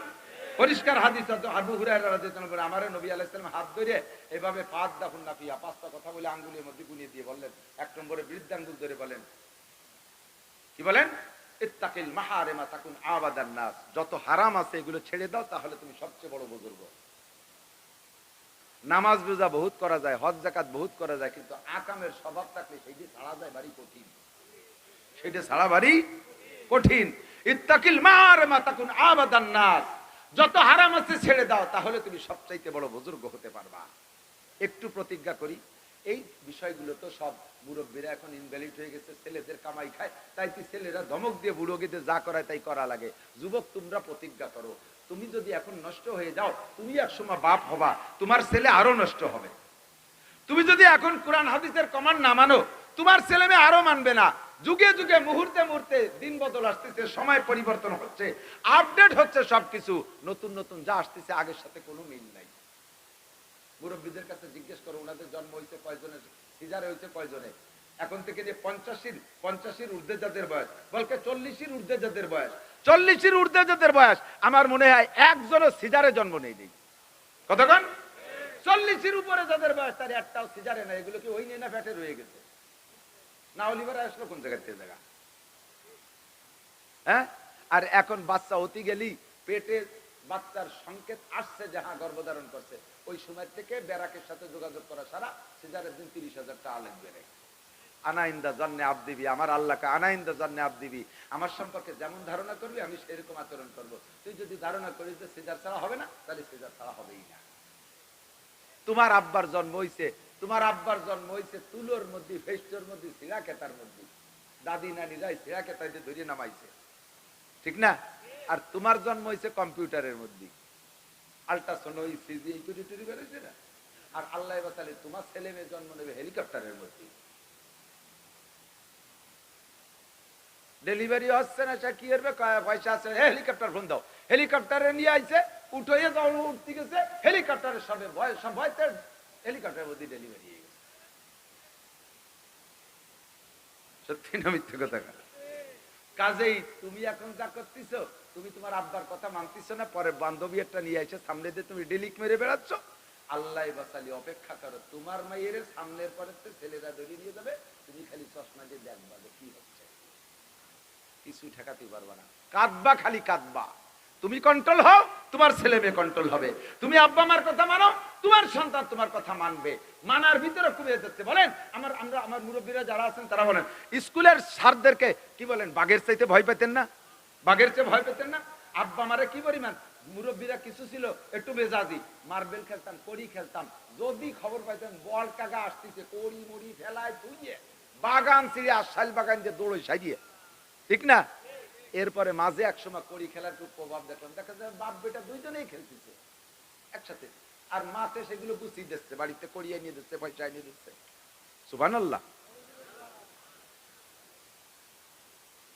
পরিষ্কার হাদিস আছে, আবু হুরায়রা রাদিয়াল্লাহু আনহু আমারে নবী আলাইহিস সালাম হাত ধরে এভাবে ফাদ দাফুন নাফিয়া, পাঁচটা কথা বলে আঙ্গুলের মধ্যে গুনিয়ে দিয়ে বললেন, এক নম্বরে বৃদ্ধাঙ্গুল ধরে বলেন, কি বলেন? ইত্তাকিল মাহারিমা তাকুন আবাদান নাস, যত হারাম আছে এগুলো ছেড়ে দাও, তাহলে তুমি সবচেয়ে বড় বুজুর্গ। নামাজ রোজা বহুত করা যায়, হজ যাকাত বহুত করা যায়, কিন্তু আকামের স্বভাব থাকলে সেইটি ছাড়া যায় বাড়ি কঠিন, সেইটা ছাড়া বাড়ি কঠিন। ইত্তাকিল মাহারিমা তাকুন আবাদান নাস, যত হারাম আছে ছেড়ে দাও, তাহলে তুমি সবচাইতে বড় বুজুর্গ হতে পারবা। একটু প্রতিজ্ঞা করি, এই বিষয়গুলো তো সব মুরব্বীরা এখন ইনভ্যালিড হয়ে গেছে, ছেলেদের কামাই খায়, তাই কি ছেলেরা ধমক দিয়ে বুড়োগিদের যা করায় তাই করা লাগে। যুবক তোমরা প্রতিজ্ঞা করো, তুমি যদি এখন নষ্ট হয়ে যাও, তুমি একসময় বাপ হবা, তোমার ছেলে আরো নষ্ট হবে। তুমি যদি এখন কোরআন হাদিসের কমান্ড না মানো, তোমার ছেলে মেয়ে আরো মানবে না। যুগে যুগে মুহূর্তে মুহূর্তে দিন বদল আসতেছে, সময় পরিবর্তন হচ্ছে, আপডেট হচ্ছে সবকিছু, নতুন নতুন যা আসতেছে আগের সাথে কোনো মিল নাই। মুরব্বীদের কাছে জিজ্ঞেস করো, ওনাদের জন্ম হয়েছে কয়জনের, সিজারে হয়েছে কয়জনে, এখন থেকে যে 50-এর ঊর্ধ্বে যাদের বয়স, বলকে 40-এর ঊর্ধ্বে যাদের বয়স, 40-এর ঊর্ধ্বে যাদের বয়স, আমার মনে হয় একজনও সিজারে জন্ম নেই। কতক্ষণ 40-এর উপরে যাদের বয়স, তার একটাও সিজারে নাই। এগুলো কি ওই না ফ্যাটে রয়ে গেছে না? অলিভার আসলো কোন জায়গা থেকে জায়গা, হ্যাঁ? আর এখন বাচ্চা অতি গেলি পেটে বাচ্চার সংকেত আসছে যে হ্যাঁ গর্ভধারণ করছে, ওই সময় থেকে ব্যারাকের সাথে যোগাযোগ করা সারা সিজারের দিন 30,000 টাকা লাগবে রে। আনাইন্দা জান্নে আবদিবি, আমার আল্লাহকে আনাইন্দা জান্নে আবদিবি, আমার সম্পর্কে যেমন ধারণা করবি আমি সেরকম আচরণ করবো। তুই যদি ধারণা করিস যে সিজার ছাড়া হবে না, তাহলে সিজার ছাড়া হবেই না। তোমার আব্বার জন্ম হইছে, তোমার আব্বার জন্ম হইছে তুলোর মধ্যে, ফেস্টোর মধ্যে, সিরা কেতার মধ্যে, দাদি নানি যাই সিরা কেতায় ধরিয়ে নামাইছে, ঠিক না? আর তোমার জন্ম হয়েছে কম্পিউটারের মধ্যে, আল্ট্রাসাউন্ড বেরোইছে না। আর আল্লাহ বাতালে তোমার ছেলে মেয়ে জন্ম নেবে হেলিকপ্টারের মধ্যে, ডেলিভারি হচ্ছে না, সে কি করবে, পয়সা আছে, হেলিকপ্টার ফোন দাও, হেলিকপ্টারে নিয়ে আইছে, উঠে যাও, উঠতে গেছে হেলিকপ্টারের সবে ভয়তে হেলিকপ্টারের মধ্যে ডেলিভারি হয়ে গেছে। সত্যি না মিথ্যে কথা? কাজেই তুমি এখন যা করতেছো, তুমি তোমার আব্বার কথা মানতেছো না, পরে বান্ধবী একটা নিয়ে এসে সামনে দিয়ে তুমি ডিলিক মেরে বেড়াচ্ছ। আল্লাহ বাসালি, অপেক্ষা করো, তোমার মায়ের সামনের পরে ছেলেরা ধরে নিয়ে যাবে, তুমি খালি চশমা দিয়ে দেখবা যে কি হচ্ছে, কিছু ঠেকাতে পারবা না, কাঁদবা, খালি কাঁদবা। তুমি কন্ট্রোল হও, তোমার ছেলে মেয়ে কন্ট্রোল হবে। তুমি আব্বা মার কথা মানো, তোমার সন্তান তোমার কথা মানবে। মানার ভিতরে কমে যাচ্ছে। বলেন আমার মুরব্বীরা যারা আছেন তারা বলেন, স্কুলের স্যারদেরকে কি বলেন, বাঘের চাইতে ভয় পেতেন না? বাঘের চেয়ে ভয় পেতেন না? আব্বা মারে কি পরিমাণ, মুরব্বীরা কিছু ছিল একটু মেজাজি, মার্বেল খেলতাম, কড়ি খেলতাম, যদি খবর পাইতেন বল কাকা আসতেছে, কড়ি মুড়ি ফেলায় তুইয়ে বাগান ছিঁড়ে আর শাল বাগান দিয়ে দৌড়ে সাজিয়ে, ঠিক না? এরপরে মাঝে এক সময় কড়ি খেলার খুব প্রভাব দেখলাম, দেখা যায় বাপ বেটা দুইজনেই খেলতেছে একসাথে, আর মাতে সেগুলো গুছিয়ে দিচ্ছে, বাড়িতে কড়িয়ে নিয়ে দিচ্ছে, পয়সা নিয়ে দিচ্ছে। সুবহানাল্লাহ।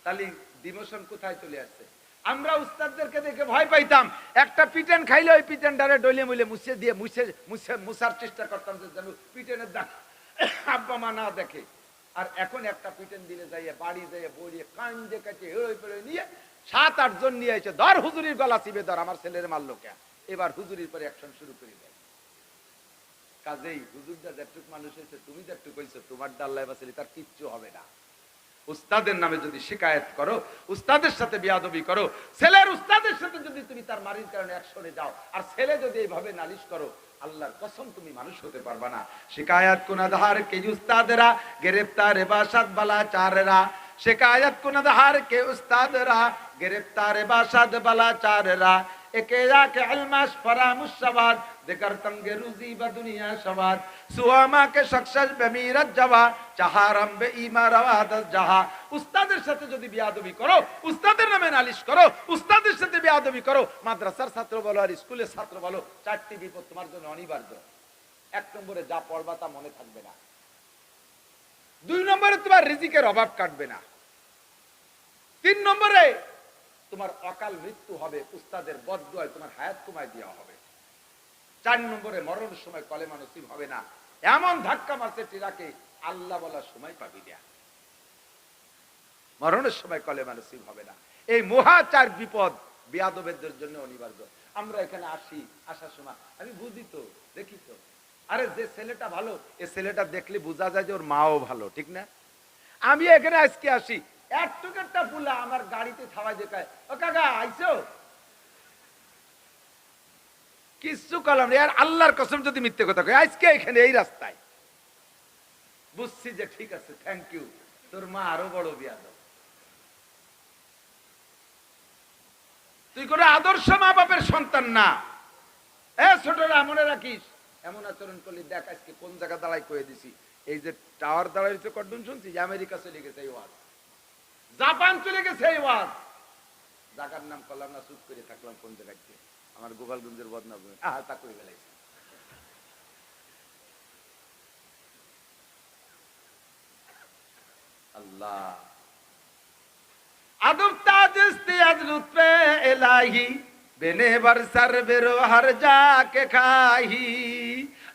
তাহলে ডিমোশন কোথায় চলে আসছে? আমরা উস্তাদদেরকে দেখে ভয় পাইতাম, একটা পিটেন খাইলে ওই পিটেন ডারে ডলে মুলে মুছে দিয়ে মুছার চেষ্টা করতাম যে যেন পিটেনের দাগ আব্বা মা না দেখে। আর এখন একটা পিটেন দিলে যাইয়ে বাড়ি যাইয়ে বড়িয়ে কান্দে কাটে হেড়ে পেড়ে নিয়ে 7-8 জন নিয়ে এসে ধর হুজুরির গলা চিবে ধর, আমার ছেলের মারলো কে, এবার হুজুরির পরে অ্যাকশন শুরু করে দেয়। কাজেই হুজুরটা যেটুক মানুষ হয়েছে, তুমি যেটুক হয়েছো, তোমার ডাল্লায় বাসিলি তার কিচ্ছু হবে না। উস্তাদের নামে যদি শিকায়েত করো, উস্তাদের সাথে বিয়াদবি করো, ছেলের উস্তাদের সাথে যদি তুমি তার মারির কারণে একসরে যাও, আর ছেলে যদি এইভাবে নালিশ করো, আল্লাহর কসম তুমি মানুষ হতে পারবা না। শিকায়াত কুনাদার কে উস্তাদেরা, গ্রেফতার বাসাদ বালা চারেরা, শিকায়াত কুনাদার কে উস্তাদেরা, গ্রেফতার বাসাদ বালা চারেরা, একে যাকে আলমাস ফরামুস সবাদ দেকার তঙ্গে রুজি বা দুনিয়া সবাদ, সুয়ামা কে শখসজ বেমিরাত জাওয়া চাহারাম বে ইমারাওয়াদ জাহা। উস্তাদের সাথে যদি বিয়াদবি করো, উস্তাদের নামে নালিশ করো, উস্তাদের সাথে বিয়াদবি করো, মাদ্রাসার ছাত্র বলো আর স্কুলের ছাত্র বলো, 4টি বিপদ তোমার জন্য অনিবার্য। 1 নম্বরে যা পড়বা তা মনে থাকবে না, 2 নম্বরে তোমার রিজিকের অভাব কাটবে না, 3 নম্বরে তোমার অকাল মৃত্যু হবে, উস্তাদের বদদুয়ায় তোমার হায়াত কমায় দেওয়া হবে, 4 নম্বরে মরণের সময় কলেমা নসিব হবে না, এমন ধাক্কা মারছে টিরাকে আল্লাহ বলার সময় পাবি না, মরণের সময় কলেমা নসিব হবে না। এই মহাচার বিপদ বিয়াদবের জন্য অনিবার্য। আমরা এখানে আসি, আসার সময় আমি বুঝি তো, দেখি তো, আরে যে ছেলেটা ভালো, এ ছেলেটা দেখলে বোঝা যায় যে ওর মাও ভালো, ঠিক না? আমি এখানে আজকে আসি, একটা পুলা আমার গাড়িতে থাওয়া দেখায়, ও কাকা আইছো, কিছু কলাম আর আল্লাহর কসম যদি মিথ্যে কথা কই, আজকে এখানে এই রাস্তায় বুঝছি যে ঠিক আছে, থ্যাংক ইউ, তোর মা আরো বড় বিয়াদব। তুই কোনো আদর্শ মা বাপের সন্তান না। ছোটরা মনে রাখিস, এমন আচরণ করলি দেখ আজকে কোন জায়গা দাঁড়াই কয়ে দিছি। এই যে টাওয়ার দাঁড়াইছে কর্ডন শুনছি, যে আমেরিকা চলে গেছে এই ওয়াজ, জাপান চলে গেছে এই ওয়াজ, জায়গার নাম করলাম না, চুপ করে থাকলাম কোন জায়গায়, আমার গোপালগঞ্জের বদনাম তা করে গেলাইছে। আল্লাহ আদব তাজ ইস্তিয়াজ লুৎফে ইলাহি বেনে বরসর বেরো হর জাকে খাহি।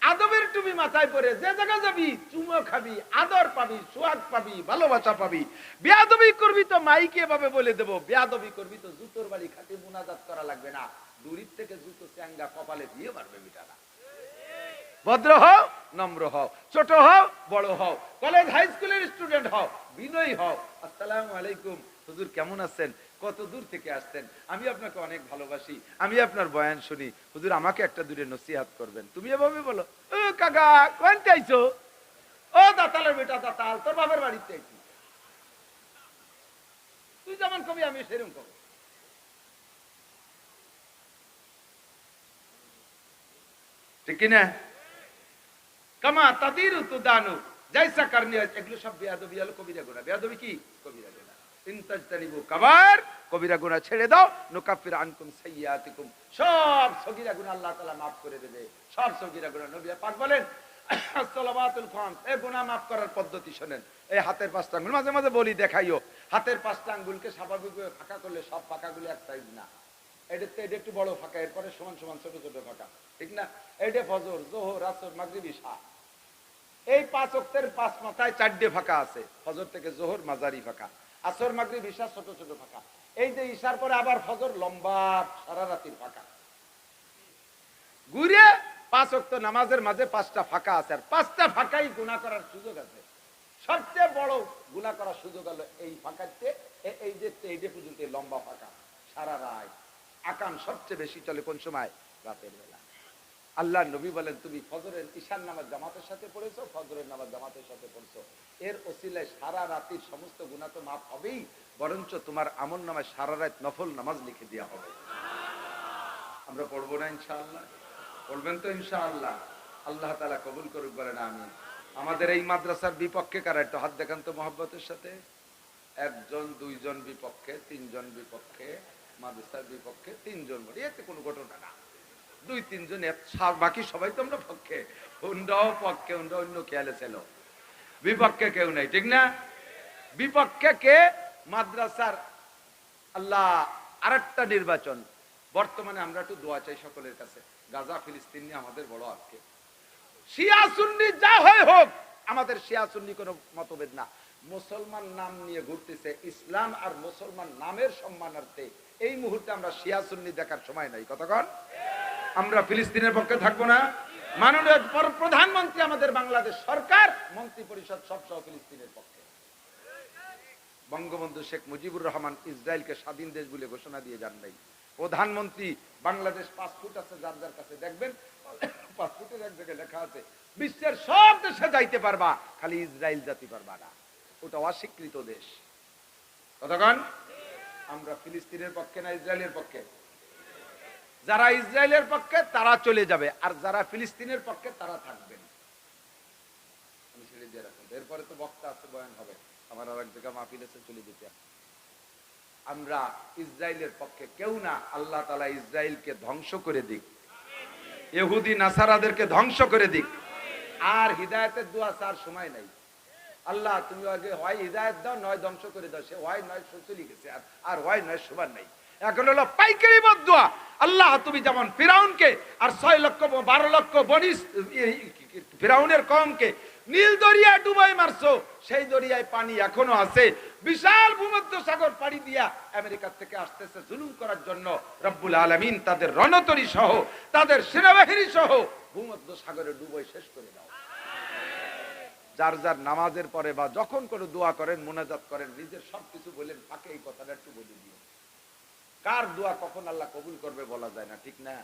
আদবের তুমি মাথায় পরে যে জায়গা যাবি চুমো খাবি, আদর পাবি, সোহাগ পাবি, ভালোবাসা পাবি। বেয়াদবি করবি তো মাইকে এভাবে বলে দেবো, বেয়াদবি করবি তো জুতোর বাড়ি খাতে মুনাজাত করা লাগবে না, দূরের থেকে জুতো চ্যাঙ্গা কপালে দিয়ে মারবে বিটারা। ভদ্র হও, নম্র হও, ছোট হও, বড় হও, কলেজ হাই স্কুলের স্টুডেন্ট হও, বিনয়ী হও। আসসালামু আলাইকুম হুজুর, কেমন আছেন, কত দূর থেকে আসছেন, আমি আপনাকে অনেক ভালোবাসি, আমি আপনার বয়ান শুনি, হুজুর আমাকে একটা দূরে নসিহত করবেন। তুমি এভাবে বলো, ও কাকা কোনটা আইছো, ও দাতালের বেটা দাতাল, তোর বাবার বাড়িতে আইছি, তুই যেমন কবি আমি সেরকম কব। ঠিক কিনা? কামা তাদিরু তুদানু, জৈসা করনি, এগুলো সব বেয়াদবি হলো, কবিরা গুনাহ। বেয়াদবি কি? কবিরা গুনাহ। ইনতাজতানিবু কাবার, কবিরা গুনাহ ছেড়ে দাও, নুকাফির আনকুম সাইয়্যাতিকুম, সব সগীরা গুনাহ আল্লাহ তাআলা maaf করে দেবে, সব সগীরা গুনাহ। নবী পাক বলেন আসসালামাতুল খামস, এই গুনাহ maaf করার পদ্ধতি শুনেন। এই হাতের 5টা আঙ্গুল, মাঝে মাঝে বলি দেখাইও, হাতের 5টা আঙ্গুলকে স্বাভাবিকভাবে ফাঁকা করলে সব ফাঁকাগুলো এক সাইজ না, এটা একটু বড় ফাঁকা, এরপরে সমান সমান ছোট ছোট ফাঁকা, ঠিক না? এটা ফজর, যোহর, আসর, মাগরিব, ইশা, এই 5 ওয়াক্তের 5 মাথায় 4টে ফাঁকা আছে, ফজর থেকে যোহর, মাঝারি ফাঁকা। আসর মাগরিব ঈশা ছোট ছোট ফাঁকা। এই যে ঈশার পরে আবার ফজর লম্বা সারা রাতির ফাঁকা। ঘুরে 5 ওয়াক্ত নামাজের মাঝে 5টা ফাঁকা আছে, আর 5টা ফাঁকাই গুনাহ করার সুযোগ আছে। সবচেয়ে বড় গুনাহ করার সুযোগ হলো এই ফাঁকাতে, এই যে পর্যন্ত লম্বা ফাঁকা সারা রাত। আকাম সবচেয়ে বেশি চলে কোন সময়? রাতের বেলা। আল্লাহ নবী বলেন, তুমি ফজরের ঈশার নামাজ জামাতের সাথে পড়েছো, ফজরের নামাজ জামাতের সাথে পড়ছো, এর ওসিলায় সারা রাতের সমস্ত গুনাহ তো মাফ হবেই, বরঞ্চ তোমার আমলনামায় সারা রাত নফল নামাজ লিখে দেওয়া হবে। আমরা পড়বো না ইনশাআল্লাহ? পড়বেন তো ইনশাআল্লাহ? আল্লাহ তাআলা কবুল করুক, বলেন আমিন। আমাদের এই মাদ্রাসার বিপক্ষে কারা? একটু হাত দেখান তো মহব্বতের সাথে। 1 জন 2 জন বিপক্ষে, 3 জন বিপক্ষে, মাদ্রাসার বিপক্ষে 3 জন। এতে কোনো ঘটনা না, 2-3 জন, বাকি সবাই তো আমরা পক্ষে। হুন্ডাও পক্ষে, হুন্ডা অন্য খেয়ালে ছিল, বিপক্ষে কেউ নাই, ঠিক না? বিপক্ষে কে? মাদ্রাসার। আল্লাহ আরেকটা নির্বাচন বর্তমানে আমরা একটু দোয়া চাই সকলের কাছে। গাজা ফিলিস্তিন নিয়ে আমাদের বড় আজকে শিয়া সুন্নি যা হয় হোক, আমাদের শিয়া সুন্নি কোনো মতভেদ না। মুসলমান নাম নিয়ে ঘুরতেছে, ইসলাম আর মুসলমান নামের সম্মানার্থে এই মুহূর্তে আমরা শিয়া সুন্নি দেখার সময় নাই। কতক্ষণ আমরা ফিলিস্তিনের পক্ষে থাকবো না? মাননীয় প্রধানমন্ত্রী আমাদের বাংলাদেশ সরকার, মন্ত্রী পরিষদ সব সহ ফিলিস্তিনের পক্ষে। বঙ্গবন্ধু শেখ মুজিবুর রহমান ইসরায়েলকে স্বাধীন দেশ বলে ঘোষণা দিয়ে যান নাই। প্রধানমন্ত্রী বাংলাদেশ পাসপোর্ট আছে যার যার কাছে, দেখবেন পাসপোর্টের এক জায়গায় লেখা আছে বিশ্বের সব দেশে যাইতে পারবা, খালি ইসরায়েল জাতি পারবা না, ওটা অস্বীকৃত দেশ। কতক্ষণ আমরা ফিলিস্তিনের পক্ষে না ইসরায়েলের পক্ষে? যারা ইসরায়েলের পক্ষে তারা চলে যাবে, আর যারা ফিলিস্তিনের পক্ষে তারা থাকবেন। আমি ছেড়ে দিয়ে রাখুন, এরপরে তো বক্তা আছে, বয়ান হবে, আমার আর এক জায়গায় মাহফিল আছে, চলে যেতে। আমরা ইসরায়েলের পক্ষে কেউ না। আল্লাহ তাআলা ইসরায়েলকে ধ্বংস করে দিক, ইহুদি নাসারাদেরকে ধ্বংস করে দিক। আর হিদায়াতের দোয়া চার সময় নাই। আল্লাহ তুমি আগে হয় হিদায়াত দাও, নয় ধ্বংস করে দাও। সে হয় নয় চলে গেছে, আর হয় নয় সবার নাই। এখন হলো পাইকারি বদদোয়া। আল্লাহ তুমি যেমন ফিরাউনকে আর 6,12 লক্ষ বনি ফিরাউনের কওমকে নীল দরিয়া ডুবাই মারছো, সেই দরিয়ায় পানি এখনো আছে। বিশাল ভূমধ্য সাগর পাড়ি দিয়া আমেরিকা থেকে আসতেছে জুলুম করার জন্য। রব্বুল আলামিন তাদের রণতরী সহ, তাদের সেনাবাহিনী সহ ভূমধ্য সাগরে ডুবাই শেষ করে দাও। যার যার নামাজের পরে বা যখন কোনো দোয়া করেন, মোনাজাত করেন, নিজের সবকিছু বলেন, ফাঁকে এই কথাটা একটু বলে দিও। কার দোয়া কখন আল্লাহ কবুল করবে বলা যায় না, ঠিক না?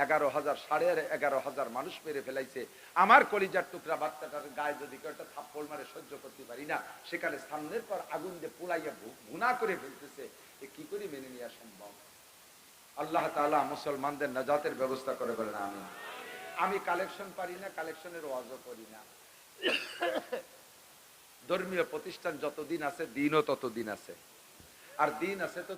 11,000 11,500 মানুষ মেরে ফেলাইছে। আমার কলিজার টুকরা বাচ্চাটার গায়ে যদি কেউ একটা থাপ্পড় মারে সহ্য করতে পারি না, সেখানে সামনের পর আগুন দিয়ে পোড়াইয়া গুনাহ করে ফেলতেছে, এ কি করে মেনে নেওয়া সম্ভব? আল্লাহ তাআলা মুসলমানদের নাজাতের ব্যবস্থা করে বলেন আমিন। আমি কালেকশন পারি না, কালেকশনের ওয়াজও করি না। ধর্মীয় প্রতিষ্ঠান যতদিন আছে, দিনও ততদিন আছে, আর দিন আছে তো